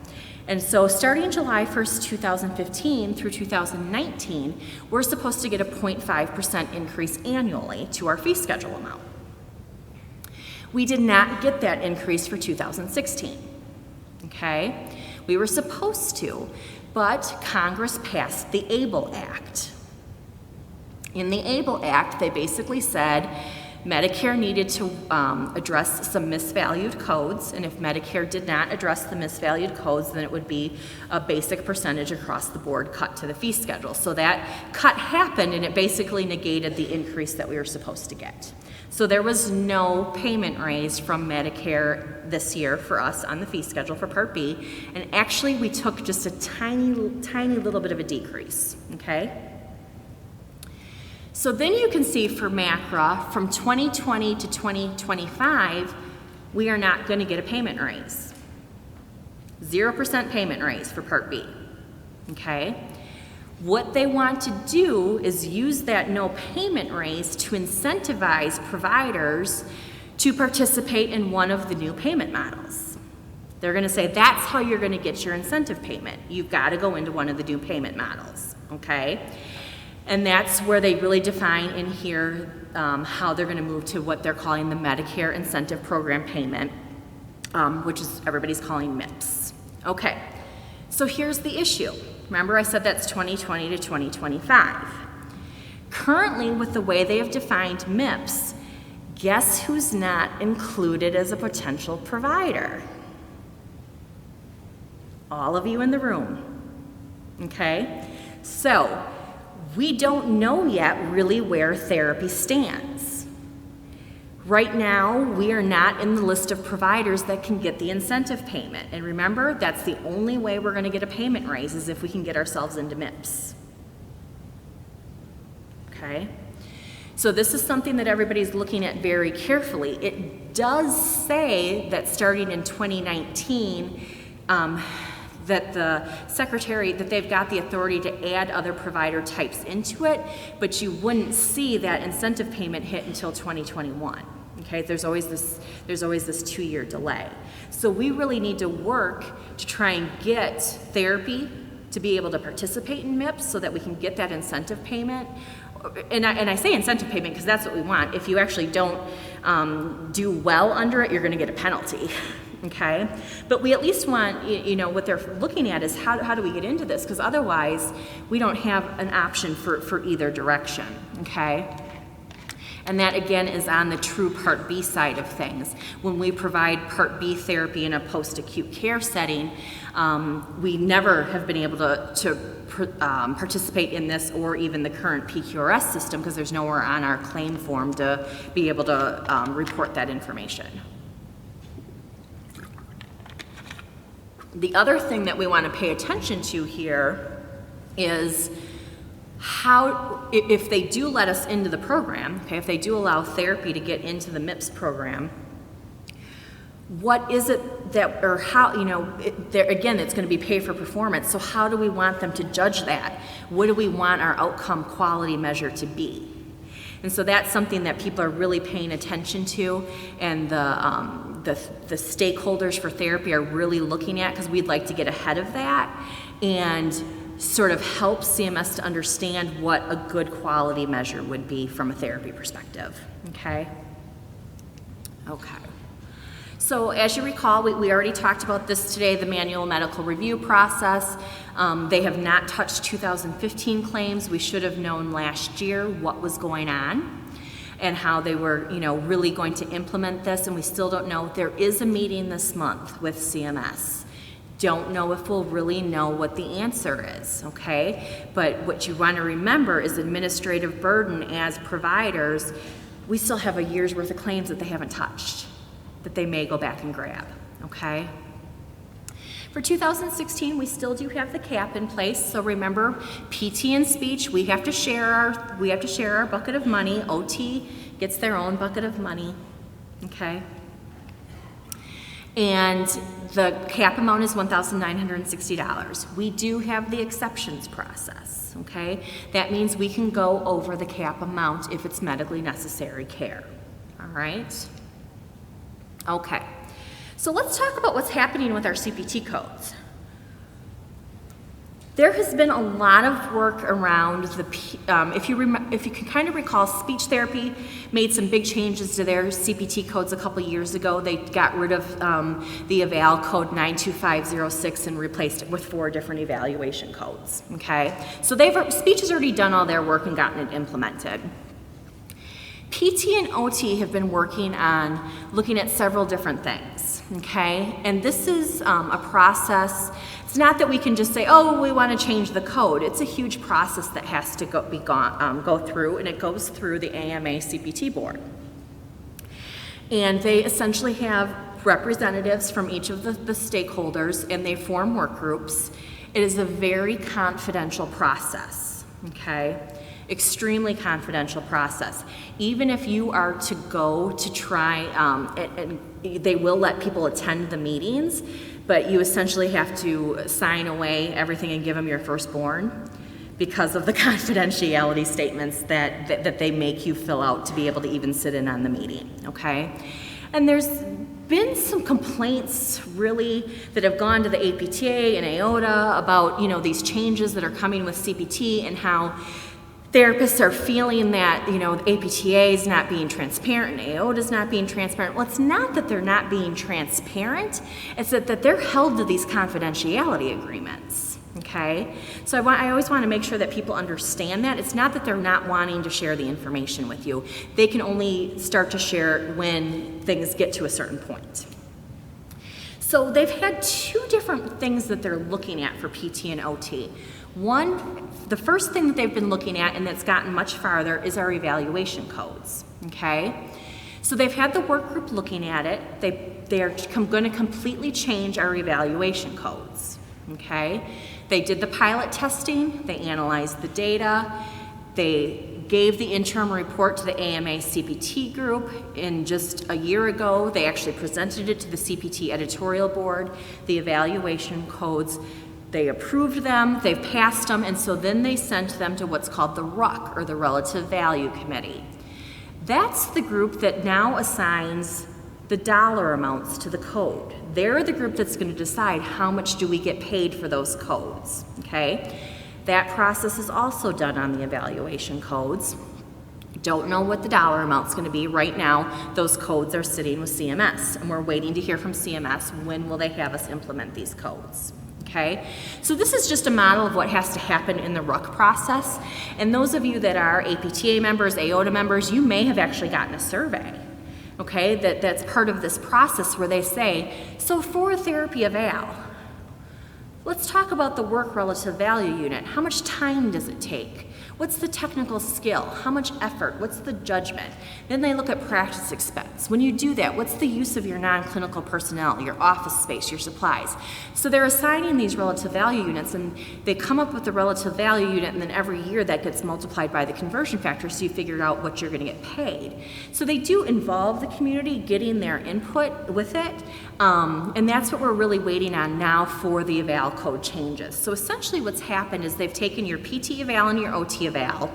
And so starting July 1st, 2015 through 2019, we're supposed to get a 0.5% increase annually to our fee schedule amount. We did not get that increase for 2016, okay? We were supposed to, but Congress passed the ABLE Act. In the ABLE Act, they basically said Medicare needed to address some misvalued codes, and if Medicare did not address the misvalued codes, then it would be a basic percentage across the board cut to the fee schedule. So that cut happened, and it basically negated the increase that we were supposed to get. So there was no payment raise from Medicare this year for us on the fee schedule for Part B, and actually we took just a tiny little bit of a decrease, okay? So then you can see for MACRA, from 2020 to 2025, we are not going to get a payment raise. 0% payment raise for Part B, okay? What they want to do is use that no payment raise to incentivize providers to participate in one of the new payment models. They're going to say that's how you're going to get your incentive payment. You've got to go into one of the new payment models, okay? And that's where they really define in here how they're going to move to what they're calling the Medicare Incentive Program Payment, which is everybody's calling MIPS. Okay, so here's the issue. Remember I said that's 2020 to 2025. Currently, with the way they have defined MIPS, guess who's not included as a potential provider? All of you in the room, okay? So, we don't know yet really where therapy stands. Right now, we are not in the list of providers that can get the incentive payment. And remember, that's the only way we're going to get a payment raise is if we can get ourselves into MIPS. Okay? So this is something that everybody's looking at very carefully. It does say that starting in 2019, that the secretary, that they've got the authority to add other provider types into it, but you wouldn't see that incentive payment hit until 2021. Okay, there's always this 2-year delay. So we really need to work to try and get therapy to be able to participate in MIPS so that we can get that incentive payment. And I say incentive payment because that's what we want. If you actually don't do well under it, you're going to get a penalty. Okay, but we at least want, you know, what they're looking at is how do we get into this, because otherwise we don't have an option for either direction. Okay, and that again is on the true Part B side of things. When we provide Part B therapy in a post-acute care setting, we never have been able to participate in this or even the current PQRS system because there's nowhere on our claim form to be able to report that information. The other thing that we want to pay attention to here is how, if they do let us into the program, okay, if they do allow therapy to get into the MIPS program, what is it that, or how, you know, again, it's going to be pay for performance, so how do we want them to judge that? What do we want our outcome quality measure to be? And so that's something that people are really paying attention to, and the stakeholders for therapy are really looking at, because we'd like to get ahead of that and sort of help CMS to understand what a good quality measure would be from a therapy perspective, okay? Okay. So as you recall, we already talked about this today, the manual medical review process. They have not touched 2015 claims. We should have known last year what was going on and how they were, you know, really going to implement this, and we still don't know. There is a meeting this month with CMS. Don't know if we'll really know what the answer is, okay? But what you want to remember is administrative burden as providers. We still have a year's worth of claims that they haven't touched, that they may go back and grab, okay? For 2016, we still do have the cap in place, so remember, PT and speech, we have to share our bucket of money. OT gets their own bucket of money, okay? And the cap amount is $1,960. We do have the exceptions process, okay? That means we can go over the cap amount if it's medically necessary care, all right? Okay, so let's talk about what's happening with our CPT codes. There has been a lot of work around the, if you can kind of recall, speech therapy made some big changes to their CPT codes a couple years ago. They got rid of the eval code 92506 and replaced it with 4 different evaluation codes, okay? So speech has already done all their work and gotten it implemented. PT and OT have been working on looking at several different things, okay? And this is a process. It's not that we can just say, oh, we want to change the code. It's a huge process that has to go through, and it goes through the AMA CPT board. And they essentially have representatives from each of the stakeholders, and they form work groups. It is a very confidential process, okay? Extremely confidential process. Even if you are to go to try, and they will let people attend the meetings, but you essentially have to sign away everything and give them your firstborn, because of the confidentiality statements that they make you fill out to be able to even sit in on the meeting, okay? And there's been some complaints really that have gone to the APTA and AOTA about, you know, these changes that are coming with CPT and how therapists are feeling that, you know, the APTA is not being transparent and AOTA is not being transparent. Well, it's not that they're not being transparent, it's that they're held to these confidentiality agreements, okay? So I always want to make sure that people understand that. It's not that they're not wanting to share the information with you. They can only start to share it when things get to a certain point. So they've had two different things that they're looking at for PT and OT. One, the first thing that they've been looking at, and that's gotten much farther, is our evaluation codes, okay? So they've had the work group looking at it. They're going to completely change our evaluation codes, okay? They did the pilot testing, they analyzed the data, they gave the interim report to the AMA CPT group in just a year ago. They actually presented it to the CPT editorial board, the evaluation codes. They approved them, they've passed them, and so then they sent them to what's called the RUC, or the Relative Value Committee. That's the group that now assigns the dollar amounts to the code. They're the group that's going to decide how much do we get paid for those codes, okay? That process is also done on the evaluation codes. Don't know what the dollar amount's going to be. Right now, those codes are sitting with CMS, and we're waiting to hear from CMS when will they have us implement these codes. Okay, so this is just a model of what has to happen in the RUC process. And those of you that are APTA members, AOTA members, you may have actually gotten a survey, okay, that's part of this process where they say, so for a therapy eval, let's talk about the work relative value unit. How much time does it take? What's the technical skill? How much effort? What's the judgment? Then they look at practice expense. When you do that, what's the use of your non-clinical personnel, your office space, your supplies? So they're assigning these relative value units, and they come up with the relative value unit, and then every year that gets multiplied by the conversion factor, so you figure out what you're going to get paid. So they do involve the community getting their input with it, and that's what we're really waiting on now for the eval code changes. So essentially what's happened is they've taken your PT eval and your OT eval.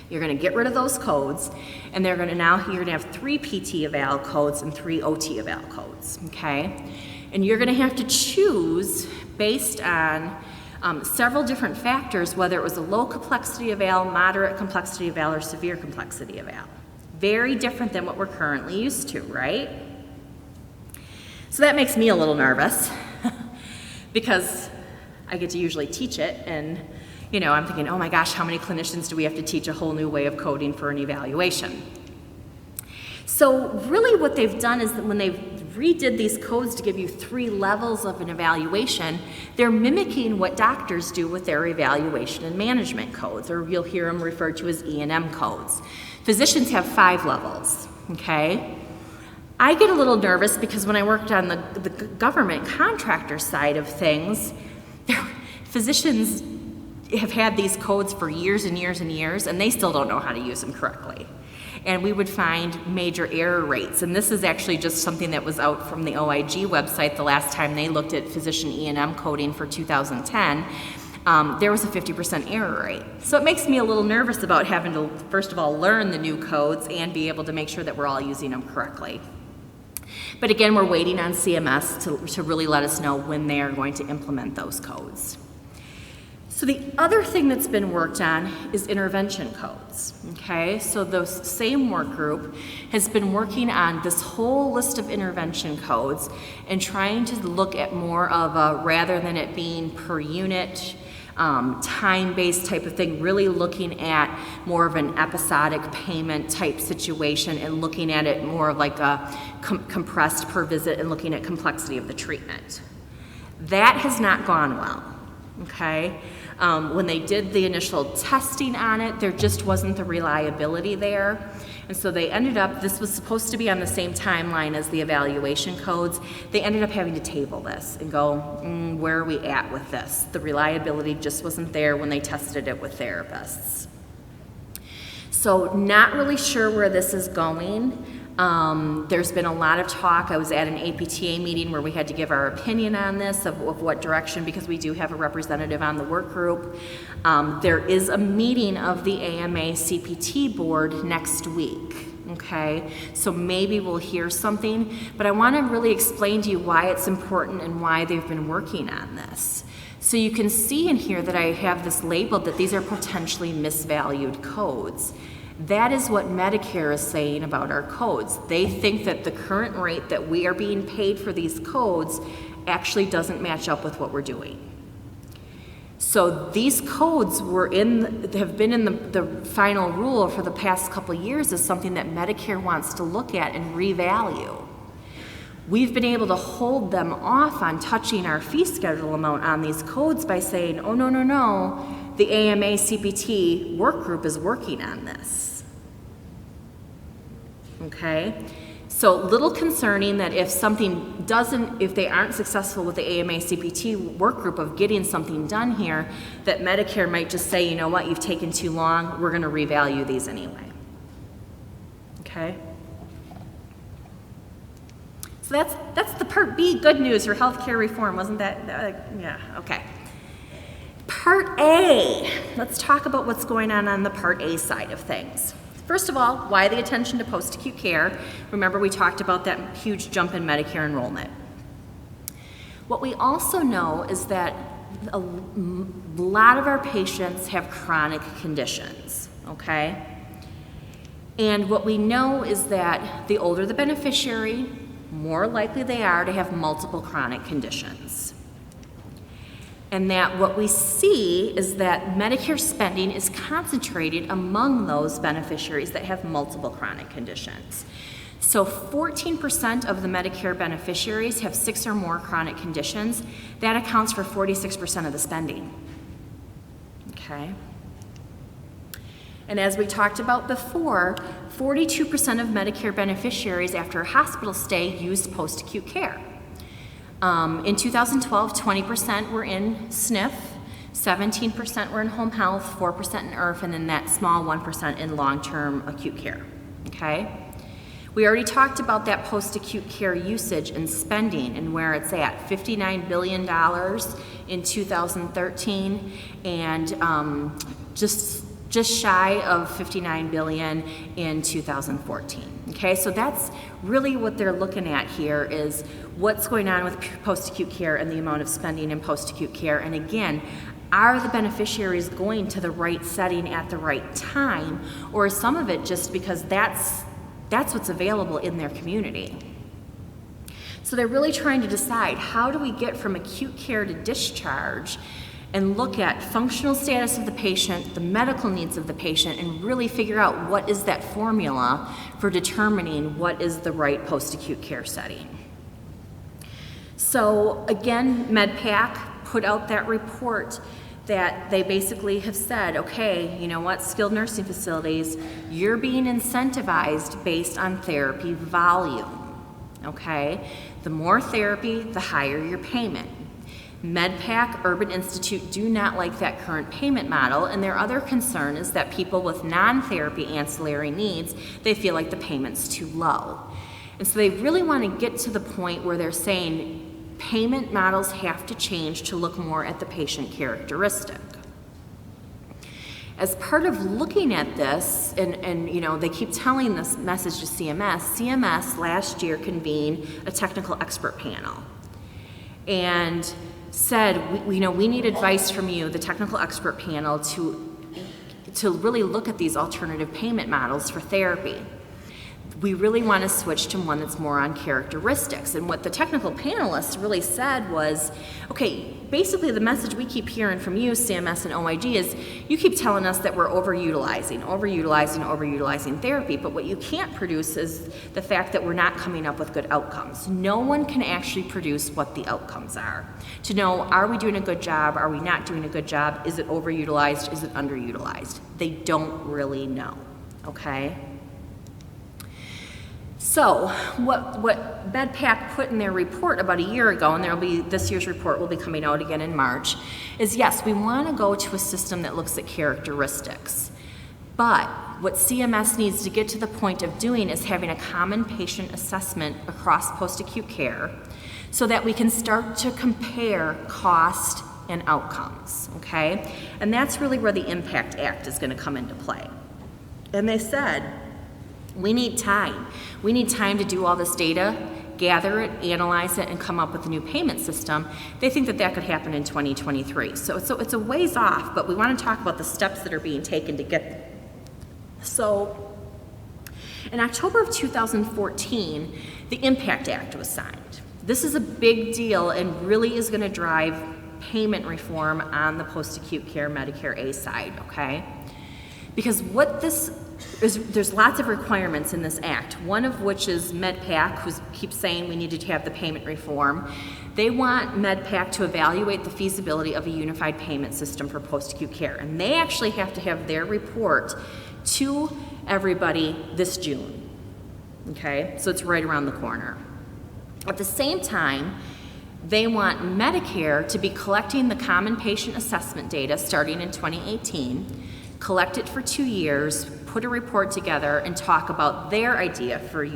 You're going to get rid of those codes, and they're going to now, you're going to have 3 PT eval codes and 3 OT eval codes, okay? And you're going to have to choose based on several different factors, whether it was a low complexity eval, moderate complexity eval, or severe complexity eval. Very different than what we're currently used to, right? So that makes me a little nervous because I get to usually teach it, and you know, I'm thinking, oh my gosh, how many clinicians do we have to teach a whole new way of coding for an evaluation? So really what they've done is that when they've redid these codes to give you 3 levels of an evaluation, they're mimicking what doctors do with their evaluation and management codes, or you'll hear them referred to as E&M codes. Physicians have 5 levels, okay? I get a little nervous because when I worked on the government contractor side of things, physicians have had these codes for years and years and years, and they still don't know how to use them correctly. And we would find major error rates. And this is actually just something that was out from the OIG website the last time they looked at physician E&M coding for 2010. There was a 50% error rate. So it makes me a little nervous about having to, first of all, learn the new codes and be able to make sure that we're all using them correctly. But again, we're waiting on CMS to really let us know when they are going to implement those codes. So the other thing that's been worked on is intervention codes, okay? So the same work group has been working on this whole list of intervention codes and trying to look at more of a, rather than it being per unit, time-based type of thing, really looking at more of an episodic payment type situation and looking at it more of like a compressed per visit and looking at complexity of the treatment. That has not gone well, okay? When they did the initial testing on it, there just wasn't the reliability there. And so they ended up, this was supposed to be on the same timeline as the evaluation codes. They ended up having to table this and go, where are we at with this? The reliability just wasn't there when they tested it with therapists. So not really sure where this is going. There's been a lot of talk. I was at an APTA meeting where we had to give our opinion on this, of what direction, because we do have a representative on the work group. There is a meeting of the AMA CPT board next week. Okay, so maybe we'll hear something, but I want to really explain to you why it's important and why they've been working on this. So you can see in here that I have this labeled that these are potentially misvalued codes. That is what Medicare is saying about our codes. They think that the current rate that we are being paid for these codes actually doesn't match up with what we're doing. So these codes have been in the final rule for the past couple of years as something that Medicare wants to look at and revalue. We've been able to hold them off on touching our fee schedule amount on these codes by saying, oh, no, the AMA CPT work group is working on this. Okay? So a little concerning that if they aren't successful with the AMA CPT work group of getting something done here, that Medicare might just say, you know what, you've taken too long, we're gonna revalue these anyway. Okay? So that's the Part B good news for healthcare reform, wasn't that? Yeah, okay. Part A, let's talk about what's going on the Part A side of things. First of all, why the attention to post-acute care? Remember, we talked about that huge jump in Medicare enrollment. What we also know is that a lot of our patients have chronic conditions, okay? And what we know is that the older the beneficiary, more likely they are to have multiple chronic conditions. And that what we see is that Medicare spending is concentrated among those beneficiaries that have multiple chronic conditions. So 14% of the Medicare beneficiaries have 6 or more chronic conditions. That accounts for 46% of the spending. Okay? And as we talked about before, 42% of Medicare beneficiaries after a hospital stay used post-acute care. In 2012, 20% were in SNF, 17% were in home health, 4% in IRF, and then that small 1% in long-term acute care, okay? We already talked about that post-acute care usage and spending and where it's at, $59 billion in 2013, and just shy of $59 billion in 2014. Okay, so that's really what they're looking at here, is what's going on with post-acute care and the amount of spending in post-acute care. And again, are the beneficiaries going to the right setting at the right time, or is some of it just because that's what's available in their community? So they're really trying to decide, how do we get from acute care to discharge and look at functional status of the patient, the medical needs of the patient, and really figure out what is that formula for determining what is the right post-acute care setting. So again, MedPAC put out that report that they basically have said, okay, you know what, skilled nursing facilities, you're being incentivized based on therapy volume, okay? The more therapy, the higher your payment. MedPAC, Urban Institute do not like that current payment model, and their other concern is that people with non-therapy ancillary needs, they feel like the payment's too low. And so they really want to get to the point where they're saying payment models have to change to look more at the patient characteristic. As part of looking at this, and you know, they keep telling this message to CMS, CMS last year convened a technical expert panel and said, we need advice from you, the technical expert panel, to really look at these alternative payment models for therapy. We really want to switch to one that's more on characteristics. And what the technical panelists really said was, okay, basically the message we keep hearing from you, CMS and OIG, is you keep telling us that we're overutilizing therapy, but what you can't produce is the fact that we're not coming up with good outcomes. No one can actually produce what the outcomes are. To know, are we doing a good job? Are we not doing a good job? Is it overutilized? Is it underutilized? They don't really know, okay? So what MedPAC put in their report about a year ago, and this year's report will be coming out again in March, is yes, we want to go to a system that looks at characteristics. But what CMS needs to get to the point of doing is having a common patient assessment across post-acute care so that we can start to compare cost and outcomes, okay? And that's really where the IMPACT Act is going to come into play. And they said, we need time. We need time to do all this data, gather it, analyze it, and come up with a new payment system. They think that that could happen in 2023. So it's a ways off, but we want to talk about the steps that are being taken to get there. So in October of 2014, the IMPACT Act was signed. This is a big deal and really is going to drive payment reform on the post-acute care Medicare A side, okay? Because what this is, there's lots of requirements in this act, one of which is MedPAC, who keeps saying we need to have the payment reform. They want MedPAC to evaluate the feasibility of a unified payment system for post-acute care, and they actually have to have their report to everybody this June, okay? So it's right around the corner. At the same time, they want Medicare to be collecting the common patient assessment data starting in 2018, collect it for 2 years, put a report together, and talk about their idea for a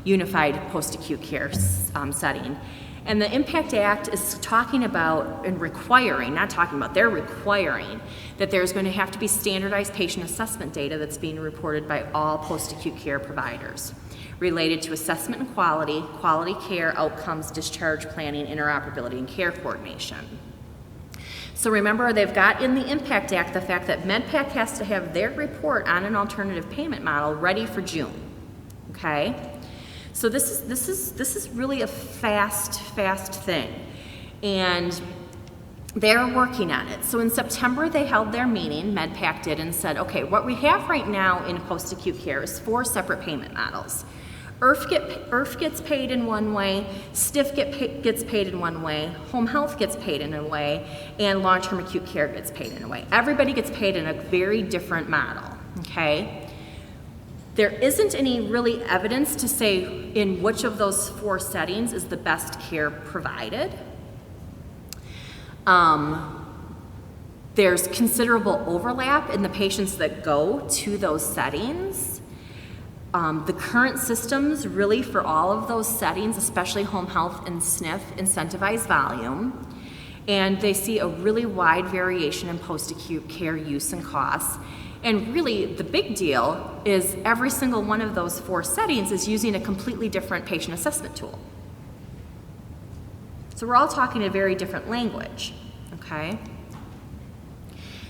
unified post-acute care setting. And the IMPACT Act is talking about and requiring, not talking about, they're requiring that there's going to have to be standardized patient assessment data that's being reported by all post-acute care providers related to assessment and quality care, outcomes, discharge planning, interoperability, and care coordination. So remember, they've got in the IMPACT Act the fact that MedPAC has to have their report on an alternative payment model ready for June, okay? So this is really a fast thing, and they're working on it. So in September, they held their meeting, MedPAC did, and said, okay, what we have right now in post-acute care is 4 separate payment models. IRF gets paid in one way, SNF gets paid in one way, home health gets paid in a way, and long-term acute care gets paid in a way. Everybody gets paid in a very different model, okay? There isn't any really evidence to say in which of those 4 settings is the best care provided. There's considerable overlap in the patients that go to those settings. The current systems really for all of those settings, especially home health and SNF, incentivize volume. And they see a really wide variation in post-acute care use and costs. And really, the big deal is every single one of those 4 settings is using a completely different patient assessment tool. So we're all talking a very different language, okay?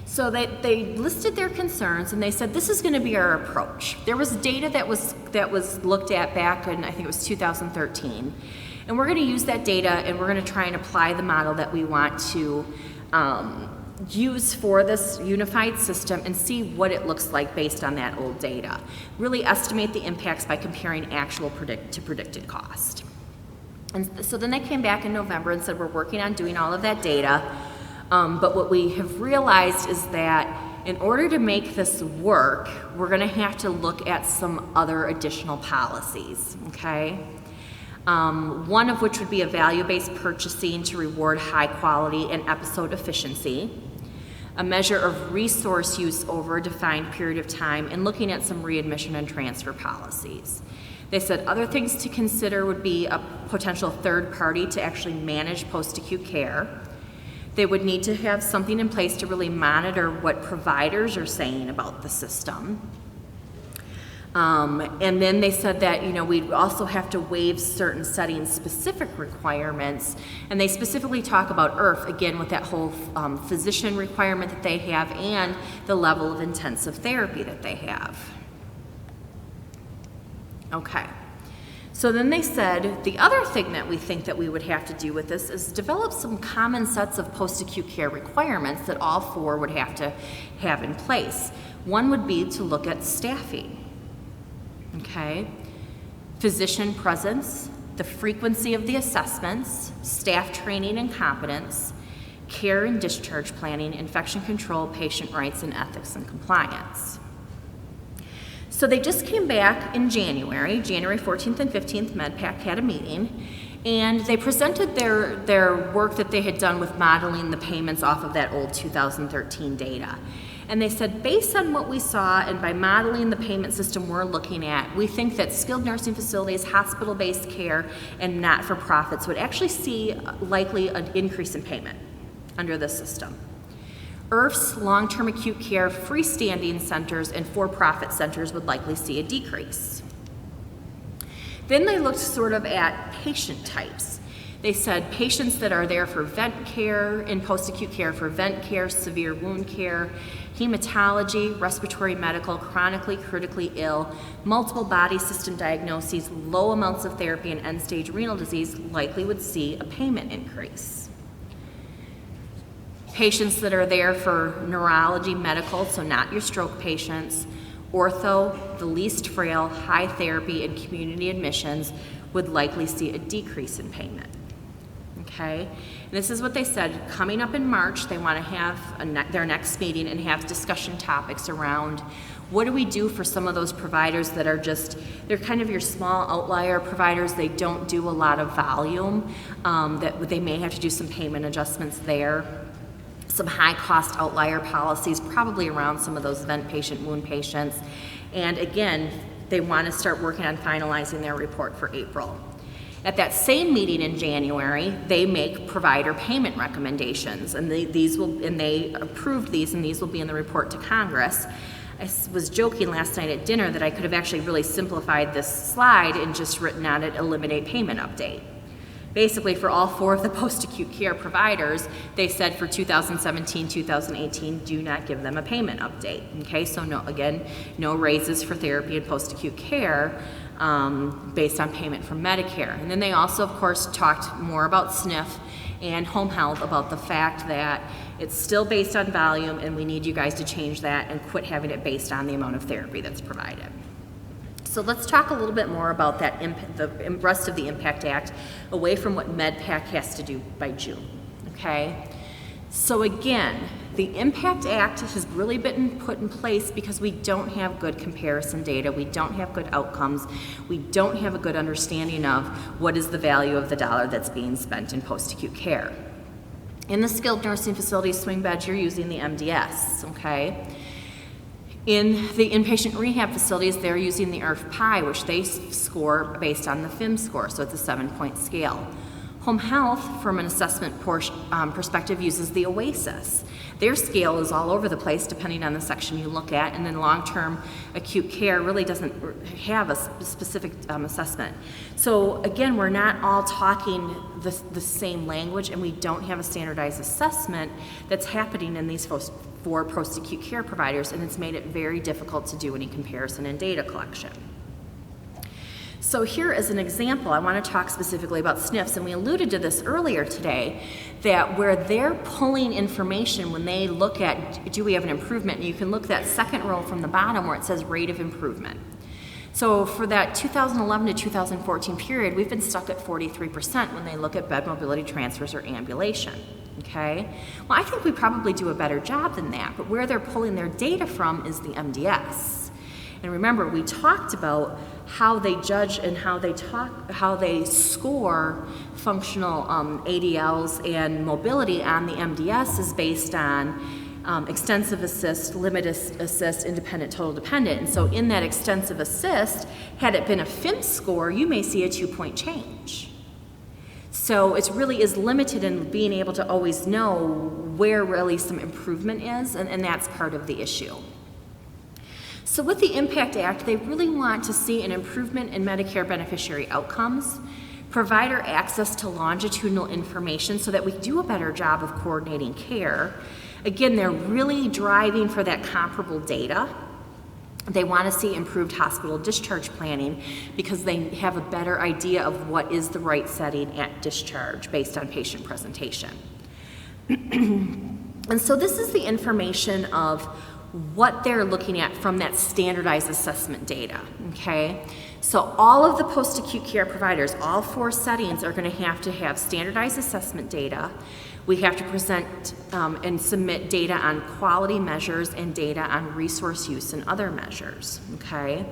So they listed their concerns and they said, this is going to be our approach. There was data that was looked at back in, I think it was 2013. And we're going to use that data and we're going to try and apply the model that we want to use for this unified system and see what it looks like based on that old data. Really estimate the impacts by comparing actual to predicted cost. And so then they came back in November and said, we're working on doing all of that data. But what we have realized is that in order to make this work, we're going to have to look at some other additional policies, okay? One of which would be a value-based purchasing to reward high quality and episode efficiency, a measure of resource use over a defined period of time, and looking at some readmission and transfer policies. They said other things to consider would be a potential third party to actually manage post-acute care. They would need to have something in place to really monitor what providers are saying about the system. And then they said that, we'd also have to waive certain setting-specific requirements, and they specifically talk about IRF, again, with that whole physician requirement that they have and the level of intensive therapy that they have. Okay. So then they said, the other thing that we think that we would have to do with this is develop some common sets of post-acute care requirements that all 4 would have to have in place. One would be to look at staffing. Okay, physician presence, the frequency of the assessments, staff training and competence, care and discharge planning, infection control, patient rights, and ethics and compliance. So they just came back in January 14th and 15th, MedPAC had a meeting, and they presented their work that they had done with modeling the payments off of that old 2013 data. And they said, based on what we saw and by modeling the payment system we're looking at, we think that skilled nursing facilities, hospital-based care, and not-for-profits would actually see likely an increase in payment under this system. IRFs, long-term acute care, freestanding centers, and for-profit centers would likely see a decrease. Then they looked sort of at patient types. They said patients that are there for vent care and post-acute care for vent care, severe wound care, hematology, respiratory medical, chronically critically ill, multiple body system diagnoses, low amounts of therapy, and end-stage renal disease likely would see a payment increase. Patients that are there for neurology, medical, so not your stroke patients, ortho, the least frail, high therapy, and community admissions would likely see a decrease in payment. Okay, and this is what they said. Coming up in March, they want to have their next meeting and have discussion topics around what do we do for some of those providers that are they're kind of your small outlier providers. They don't do a lot of volume, that they may have to do some payment adjustments there. Some high cost outlier policies, probably around some of those vent patient, wound patients. And again, they want to start working on finalizing their report for April. At that same meeting in January, they make provider payment recommendations, and they approved these, and these will be in the report to Congress. I was joking last night at dinner that I could have actually really simplified this slide and just written on it, eliminate payment update. Basically, for all 4 of the post-acute care providers, they said for 2017, 2018, do not give them a payment update. Okay, so no raises for therapy and post-acute care based on payment from Medicare. And then they also, of course, talked more about SNF and home health, about the fact that it's still based on volume, and we need you guys to change that and quit having it based on the amount of therapy that's provided. So let's talk a little bit more about that the rest of the Impact Act, away from what MedPAC has to do by June, okay? So again, the Impact Act has really been put in place because we don't have good comparison data, we don't have good outcomes, we don't have a good understanding of what is the value of the dollar that's being spent in post-acute care. In the skilled nursing facilities, swing beds, you're using the MDS, okay? In the inpatient rehab facilities, they're using the IRF-PI, which they score based on the FIM score, so it's a 7-point scale. Home health, from an assessment perspective, uses the OASIS. Their scale is all over the place depending on the section you look at, and then long-term acute care really doesn't have a specific assessment. So again, we're not all talking the same language, and we don't have a standardized assessment that's happening in these for post-acute care providers, and it's made it very difficult to do any comparison and data collection. So here is an example. I want to talk specifically about SNFs, and we alluded to this earlier today, that where they're pulling information when they look at, do we have an improvement, and you can look that second row from the bottom where it says rate of improvement. So for that 2011 to 2014 period, we've been stuck at 43% when they look at bed mobility transfers or ambulation, okay? Well, I think we probably do a better job than that, but where they're pulling their data from is the MDS. And remember, we talked about how they judge and how they score functional ADLs and mobility on the MDS is based on extensive assist, limited assist, independent, total dependent. And so in that extensive assist, had it been a FIM score, you may see a 2-point change. So it really is limited in being able to always know where really some improvement is, and that's part of the issue. So with the Impact Act, they really want to see an improvement in Medicare beneficiary outcomes, provider access to longitudinal information so that we do a better job of coordinating care. Again, they're really driving for that comparable data. They want to see improved hospital discharge planning because they have a better idea of what is the right setting at discharge based on patient presentation. And so this is the information of what they're looking at from that standardized assessment data, okay? So all of the post-acute care providers, all 4 settings are going to have standardized assessment data. We have to present and submit data on quality measures and data on resource use and other measures, okay?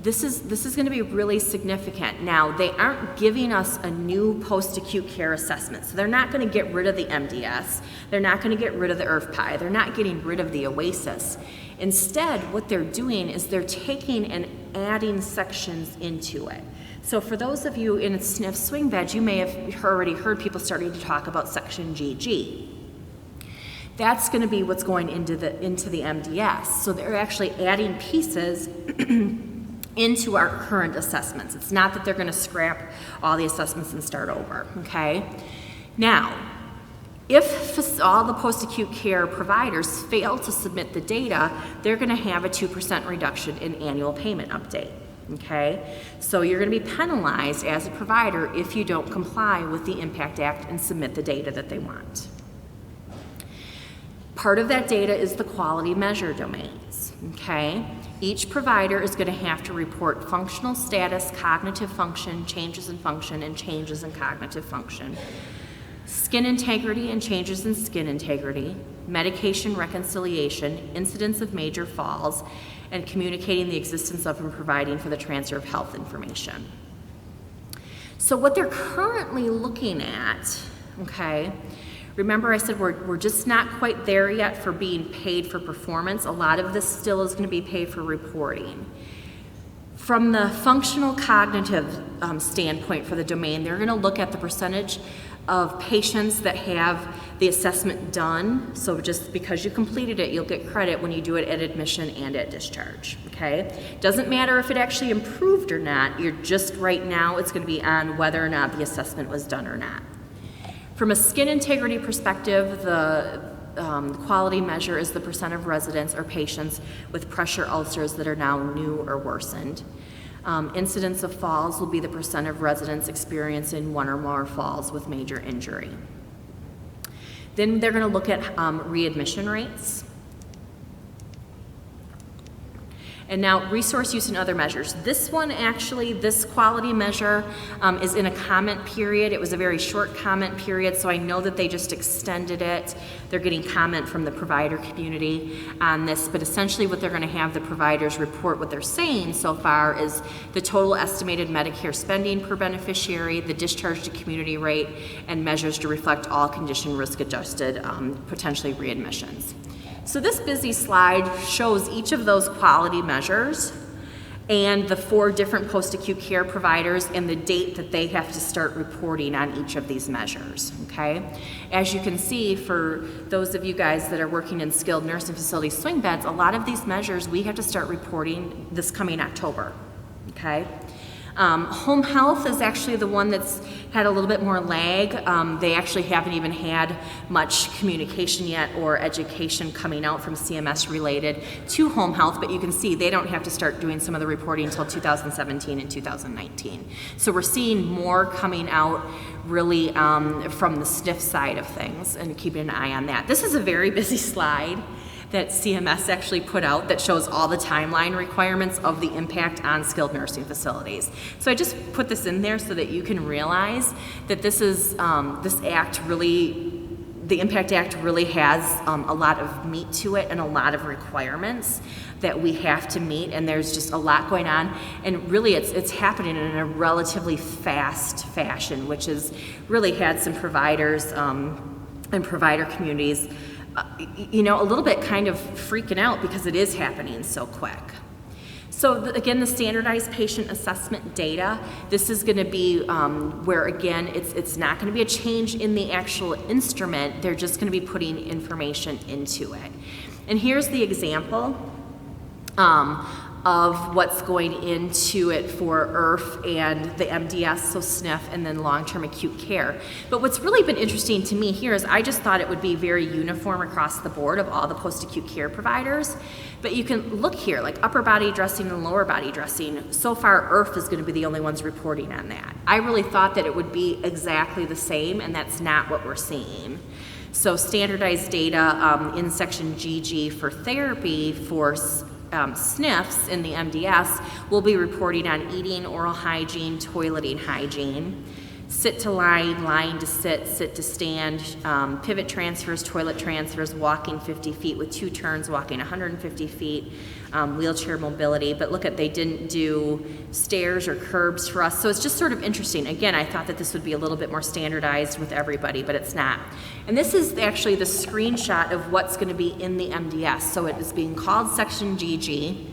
This is going to be really significant. Now, they aren't giving us a new post-acute care assessment, so they're not going to get rid of the MDS, they're not going to get rid of the IRF-PI, they're not getting rid of the OASIS. Instead, what they're doing is they're taking and adding sections into it. So for those of you in SNF swing beds, you may have already heard people starting to talk about section GG. That's going to be what's going into the MDS. So they're actually adding pieces into our current assessments. It's not that they're going to scrap all the assessments and start over, okay? Now, if all the post-acute care providers fail to submit the data, they're going to have a 2% reduction in annual payment update, okay? So you're going to be penalized as a provider if you don't comply with the Impact Act and submit the data that they want. Part of that data is the quality measure domains, okay? Each provider is going to have to report functional status, cognitive function, changes in function, and changes in cognitive function, skin integrity and changes in skin integrity, medication reconciliation, incidence of major falls, and communicating the existence of and providing for the transfer of health information. So what they're currently looking at, okay, remember I said we're just not quite there yet for being paid for performance. A lot of this still is going to be paid for reporting. From the functional cognitive standpoint for the domain, they're going to look at the percentage of patients that have the assessment done. So just because you completed it, you'll get credit when you do it at admission and at discharge, okay? Doesn't matter if it actually improved or not. You're just right now, it's going to be on whether or not the assessment was done or not. From a skin integrity perspective, the quality measure is the percent of residents or patients with pressure ulcers that are now new or worsened. Incidence of falls will be the percent of residents experiencing one or more falls with major injury. Then they're going to look at readmission rates. And now resource use and other measures. This one actually, this quality measure is in a comment period. It was a very short comment period, so I know that they just extended it. They're getting comment from the provider community on this, but essentially what they're gonna have the providers report, what they're saying so far is the total estimated Medicare spending per beneficiary, the discharge to community rate, and measures to reflect all condition risk adjusted, potentially readmissions. So this busy slide shows each of those quality measures and the 4 different post-acute care providers and the date that they have to start reporting on each of these measures, okay? As you can see, for those of you guys that are working in skilled nursing facility swing beds, a lot of these measures we have to start reporting this coming October, okay? Home health is actually the one that's had a little bit more lag. They actually haven't even had much communication yet or education coming out from CMS related to home health, but you can see they don't have to start doing some of the reporting until 2017 and 2019. So we're seeing more coming out really from the SNF side of things and keeping an eye on that. This is a very busy slide that CMS actually put out that shows all the timeline requirements of the impact on skilled nursing facilities. So I just put this in there so that you can realize that this is, this act really, the Impact Act really has a lot of meat to it and a lot of requirements that we have to meet, and there's just a lot going on, and really it's happening in a relatively fast fashion, which has really had some providers and provider communities you know, a little bit kind of freaking out because it is happening so quick. So again, the standardized patient assessment data, this is going to be where again, it's not going to be a change in the actual instrument, they're just going to be putting information into it. And here's the example of what's going into it for IRF and the MDS, so SNF, and then long-term acute care. But what's really been interesting to me here is I just thought it would be very uniform across the board of all the post-acute care providers. But you can look here, like upper body dressing and lower body dressing. So far, IRF is going to be the only ones reporting on that. I really thought that it would be exactly the same, and that's not what we're seeing. So standardized data in section GG for therapy for SNFs in the MDS will be reporting on eating, oral hygiene, toileting hygiene, sit to line, line to sit, sit to stand, pivot transfers, toilet transfers, walking 50 feet with 2 turns, walking 150 feet, wheelchair mobility. But look at, they didn't do stairs or curbs for us. So it's just sort of interesting. Again, I thought that this would be a little bit more standardized with everybody, but it's not. And this is actually the screenshot of what's going to be in the MDS. So it is being called Section GG.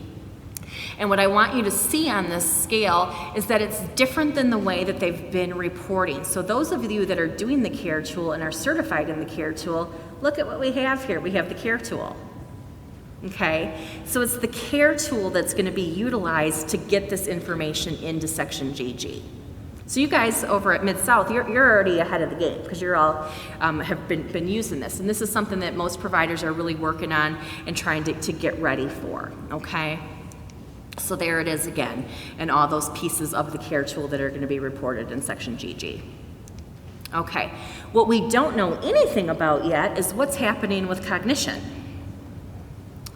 And what I want you to see on this scale is that it's different than the way that they've been reporting. So those of you that are doing the CARE tool and are certified in the CARE tool, look at what we have here. We have the CARE tool. Okay, so it's the CARE tool that's going to be utilized to get this information into Section GG. So you guys over at MidSouth, you're already ahead of the game because you're all have been using this. And this is something that most providers are really working on and trying to get ready for, okay? So there it is again, and all those pieces of the CARE tool that are going to be reported in Section GG. Okay, what we don't know anything about yet is what's happening with cognition.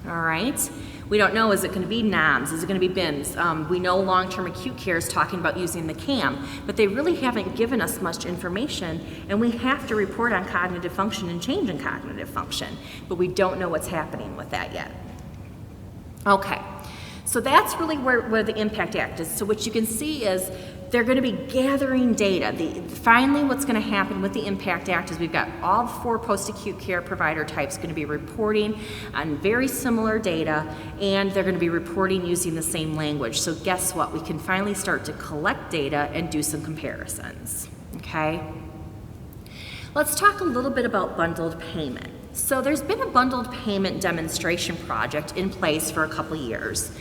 All right, we don't know, is it going to be NOMS, is it going to be BIMS? We know long-term acute care is talking about using the CAM, but they really haven't given us much information, and we have to report on cognitive function and change in cognitive function, but we don't know what's happening with that yet. Okay. So that's really where the Impact Act is. So what you can see is they're going to be gathering data. Finally, what's going to happen with the Impact Act is we've got all 4 post-acute care provider types going to be reporting on very similar data, and they're going to be reporting using the same language. So guess what? We can finally start to collect data and do some comparisons, okay? Let's talk a little bit about bundled payment. So there's been a bundled payment demonstration project in place for a couple years.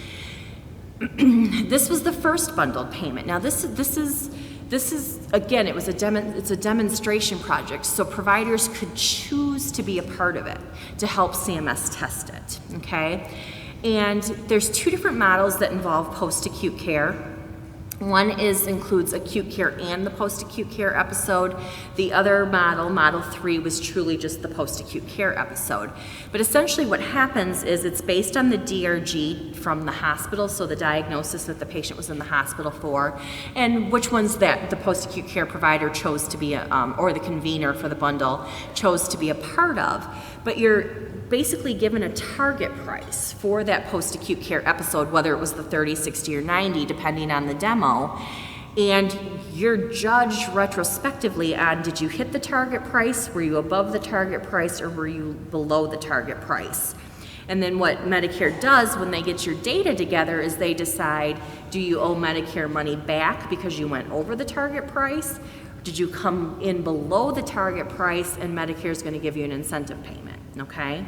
This was the first bundled payment. Now this is again, it's a demonstration project, so providers could choose to be a part of it to help CMS test it, okay? And there's 2 different models that involve post-acute care. One includes acute care and the post-acute care episode. The other model, Model 3, was truly just the post-acute care episode. But essentially what happens is it's based on the DRG from the hospital, so the diagnosis that the patient was in the hospital for, and which ones that the post-acute care provider chose to be, or the convener for the bundle chose to be a part of. But you're basically given a target price for that post-acute care episode, whether it was the 30, 60, or 90, depending on the demo, and you're judged retrospectively on, did you hit the target price, were you above the target price, or were you below the target price? And then what Medicare does when they get your data together is they decide, do you owe Medicare money back because you went over the target price? Did you come in below the target price and Medicare is going to give you an incentive payment, okay?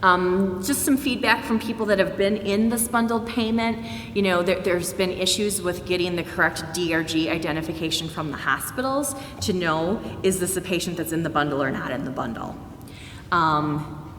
Just some feedback from people that have been in this bundled payment. You know, there's been issues with getting the correct DRG identification from the hospitals to know, is this a patient that's in the bundle or not in the bundle?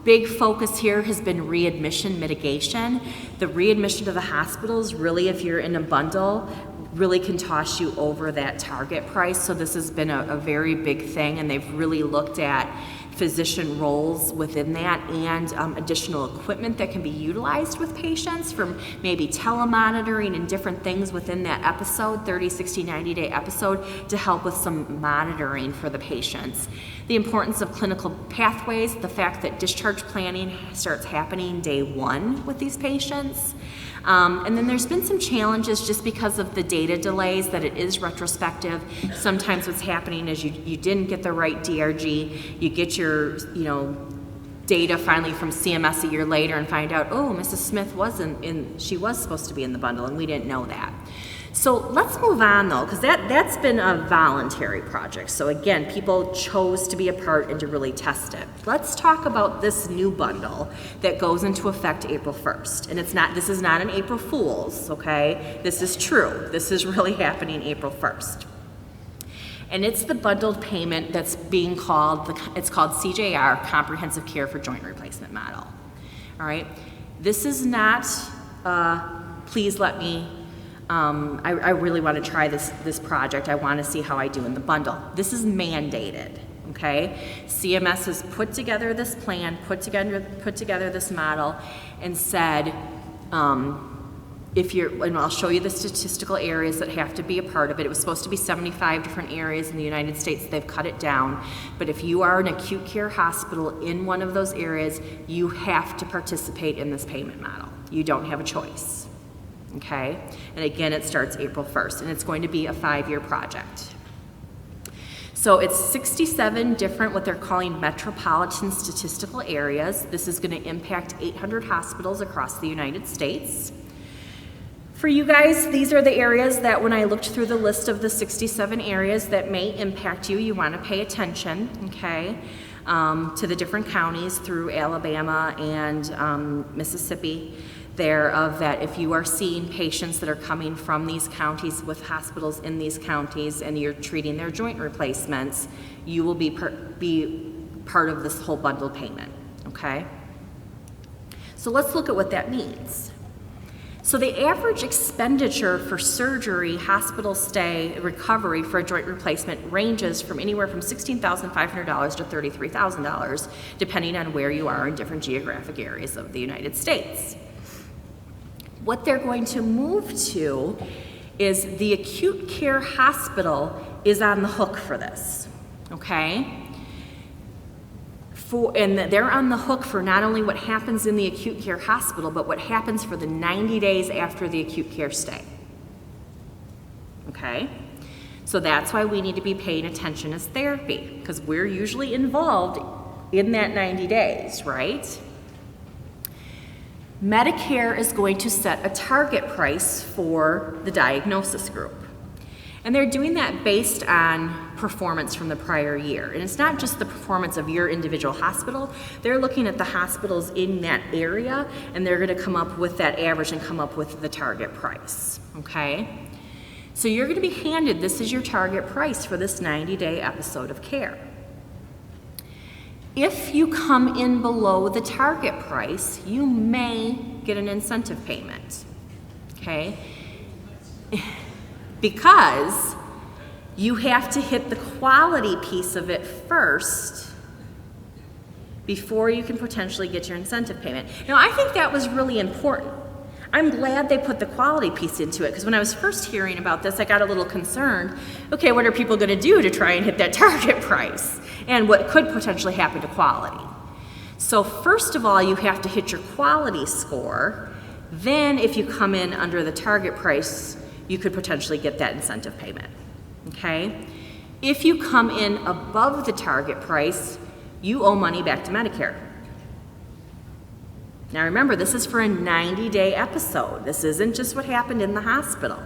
Big focus here has been readmission mitigation. The readmission to the hospitals, really, if you're in a bundle, really can toss you over that target price. So this has been a very big thing, and they've really looked at physician roles within that and additional equipment that can be utilized with patients from maybe telemonitoring and different things within that episode, 30, 60, 90-day episode, to help with some monitoring for the patients. The importance of clinical pathways, the fact that discharge planning starts happening day 1 with these patients. And then there's been some challenges just because of the data delays, that it is retrospective. Sometimes what's happening is you didn't get the right DRG, you get your data finally from CMS a year later and find out, oh, Mrs. Smith she was supposed to be in the bundle and we didn't know that. So let's move on though, because that's been a voluntary project. So again, people chose to be a part and to really test it. Let's talk about this new bundle that goes into effect April 1st. And this is not an April Fool's, okay? This is true. This is really happening April 1st. And it's the bundled payment that's being called, it's called CJR, Comprehensive Care for Joint Replacement Model. All right? This is not, please let me, I really want to try this project. I want to see how I do in the bundle. This is mandated, okay? CMS has put together this plan, put together this model, and said, and I'll show you the statistical areas that have to be a part of it. It was supposed to be 75 different areas in the United States. They've cut it down. But if you are an acute care hospital in one of those areas, you have to participate in this payment model. You don't have a choice, okay? And again, it starts April 1st, and it's going to be a 5-year project. So it's 67 different, what they're calling metropolitan statistical areas. This is going to impact 800 hospitals across the United States. For you guys, these are the areas that when I looked through the list of the 67 areas that may impact you, you want to pay attention, okay, to the different counties through Alabama and Mississippi. There of that if you are seeing patients that are coming from these counties with hospitals in these counties and you're treating their joint replacements, you will be part of this whole bundle payment, okay? So let's look at what that means. So the average expenditure for surgery, hospital stay, recovery for a joint replacement ranges from anywhere from $16,500 to $33,000, depending on where you are in different geographic areas of the United States. What they're going to move to is the acute care hospital is on the hook for this, okay? And they're on the hook for not only what happens in the acute care hospital, but what happens for the 90 days after the acute care stay, okay? So that's why we need to be paying attention as therapy, because we're usually involved in that 90 days, right? Medicare is going to set a target price for the diagnosis group. And they're doing that based on performance from the prior year. And it's not just the performance of your individual hospital. They're looking at the hospitals in that area, and they're going to come up with that average and come up with the target price, okay? So you're going to be handed, this is your target price for this 90-day episode of care. If you come in below the target price, you may get an incentive payment, okay? Because you have to hit the quality piece of it first before you can potentially get your incentive payment. Now, I think that was really important. I'm glad they put the quality piece into it, because when I was first hearing about this, I got a little concerned. Okay, what are people going to do to try and hit that target price? And what could potentially happen to quality? So first of all, you have to hit your quality score. Then if you come in under the target price, you could potentially get that incentive payment, okay? If you come in above the target price, you owe money back to Medicare. Now remember, this is for a 90-day episode. This isn't just what happened in the hospital.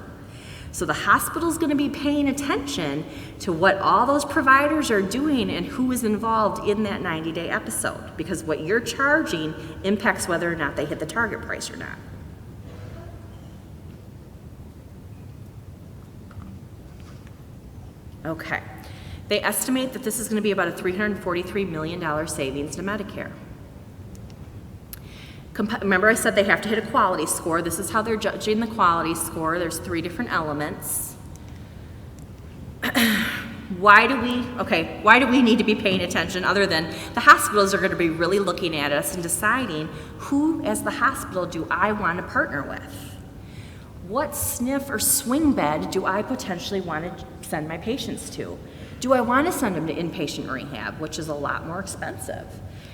So the hospital's going to be paying attention to what all those providers are doing and who is involved in that 90-day episode, because what you're charging impacts whether or not they hit the target price or not. Okay. They estimate that this is going to be about a $343 million savings to Medicare. Remember I said they have to hit a quality score. This is how they're judging the quality score. There's 3 different elements. Why do we need to be paying attention other than the hospitals are going to be really looking at us and deciding who as the hospital do I want to partner with? What SNF or swing bed do I potentially want to send my patients to? Do I want to send them to inpatient rehab, which is a lot more expensive?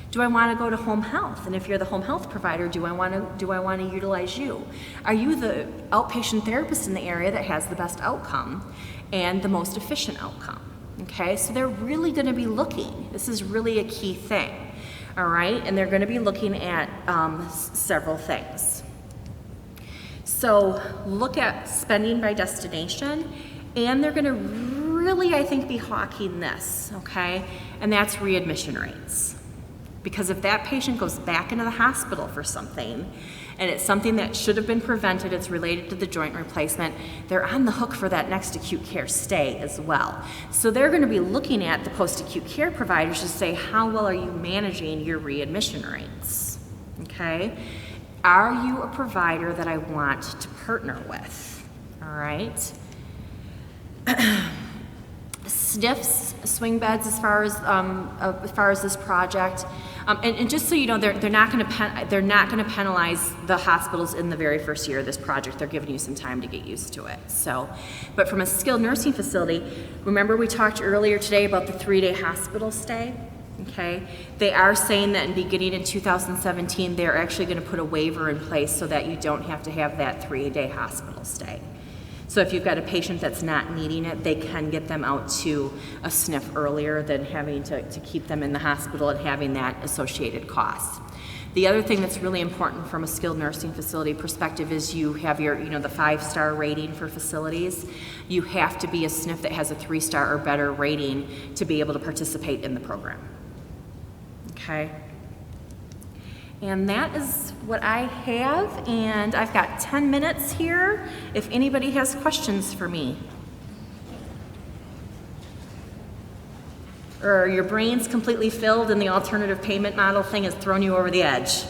Do I want to go to home health? And if you're the home health provider, do I want to utilize you? Are you the outpatient therapist in the area that has the best outcome and the most efficient outcome? Okay, so they're really going to be looking. This is really a key thing, all right? And they're going to be looking at several things. So look at spending by destination, and they're going to really, I think, be hawking this, okay? And that's readmission rates. Because if that patient goes back into the hospital for something, and it's something that should have been prevented, it's related to the joint replacement, they're on the hook for that next acute care stay as well. So they're going to be looking at the post-acute care providers to say, how well are you managing your readmission rates? Okay? Are you a provider that I want to partner with? All right? SNFs, swing beds, as far as this project, And just so you know, they're not going to penalize the hospitals in the very first year of this project. They're giving you some time to get used to it. So, but from a skilled nursing facility, remember we talked earlier today about the 3-day hospital stay? Okay, they are saying that beginning in 2017, they're actually going to put a waiver in place so that you don't have to have that 3-day hospital stay. So if you've got a patient that's not needing it, they can get them out to a SNF earlier than having to keep them in the hospital and having that associated cost. The other thing that's really important from a skilled nursing facility perspective is you have your, the 5-star rating for facilities. You have to be a SNF that has a 3-star or better rating to be able to participate in the program. Okay? And that is what I have, and I've got 10 minutes here if anybody has questions for me. Or your brain's completely filled and the alternative payment model thing has thrown you over the edge.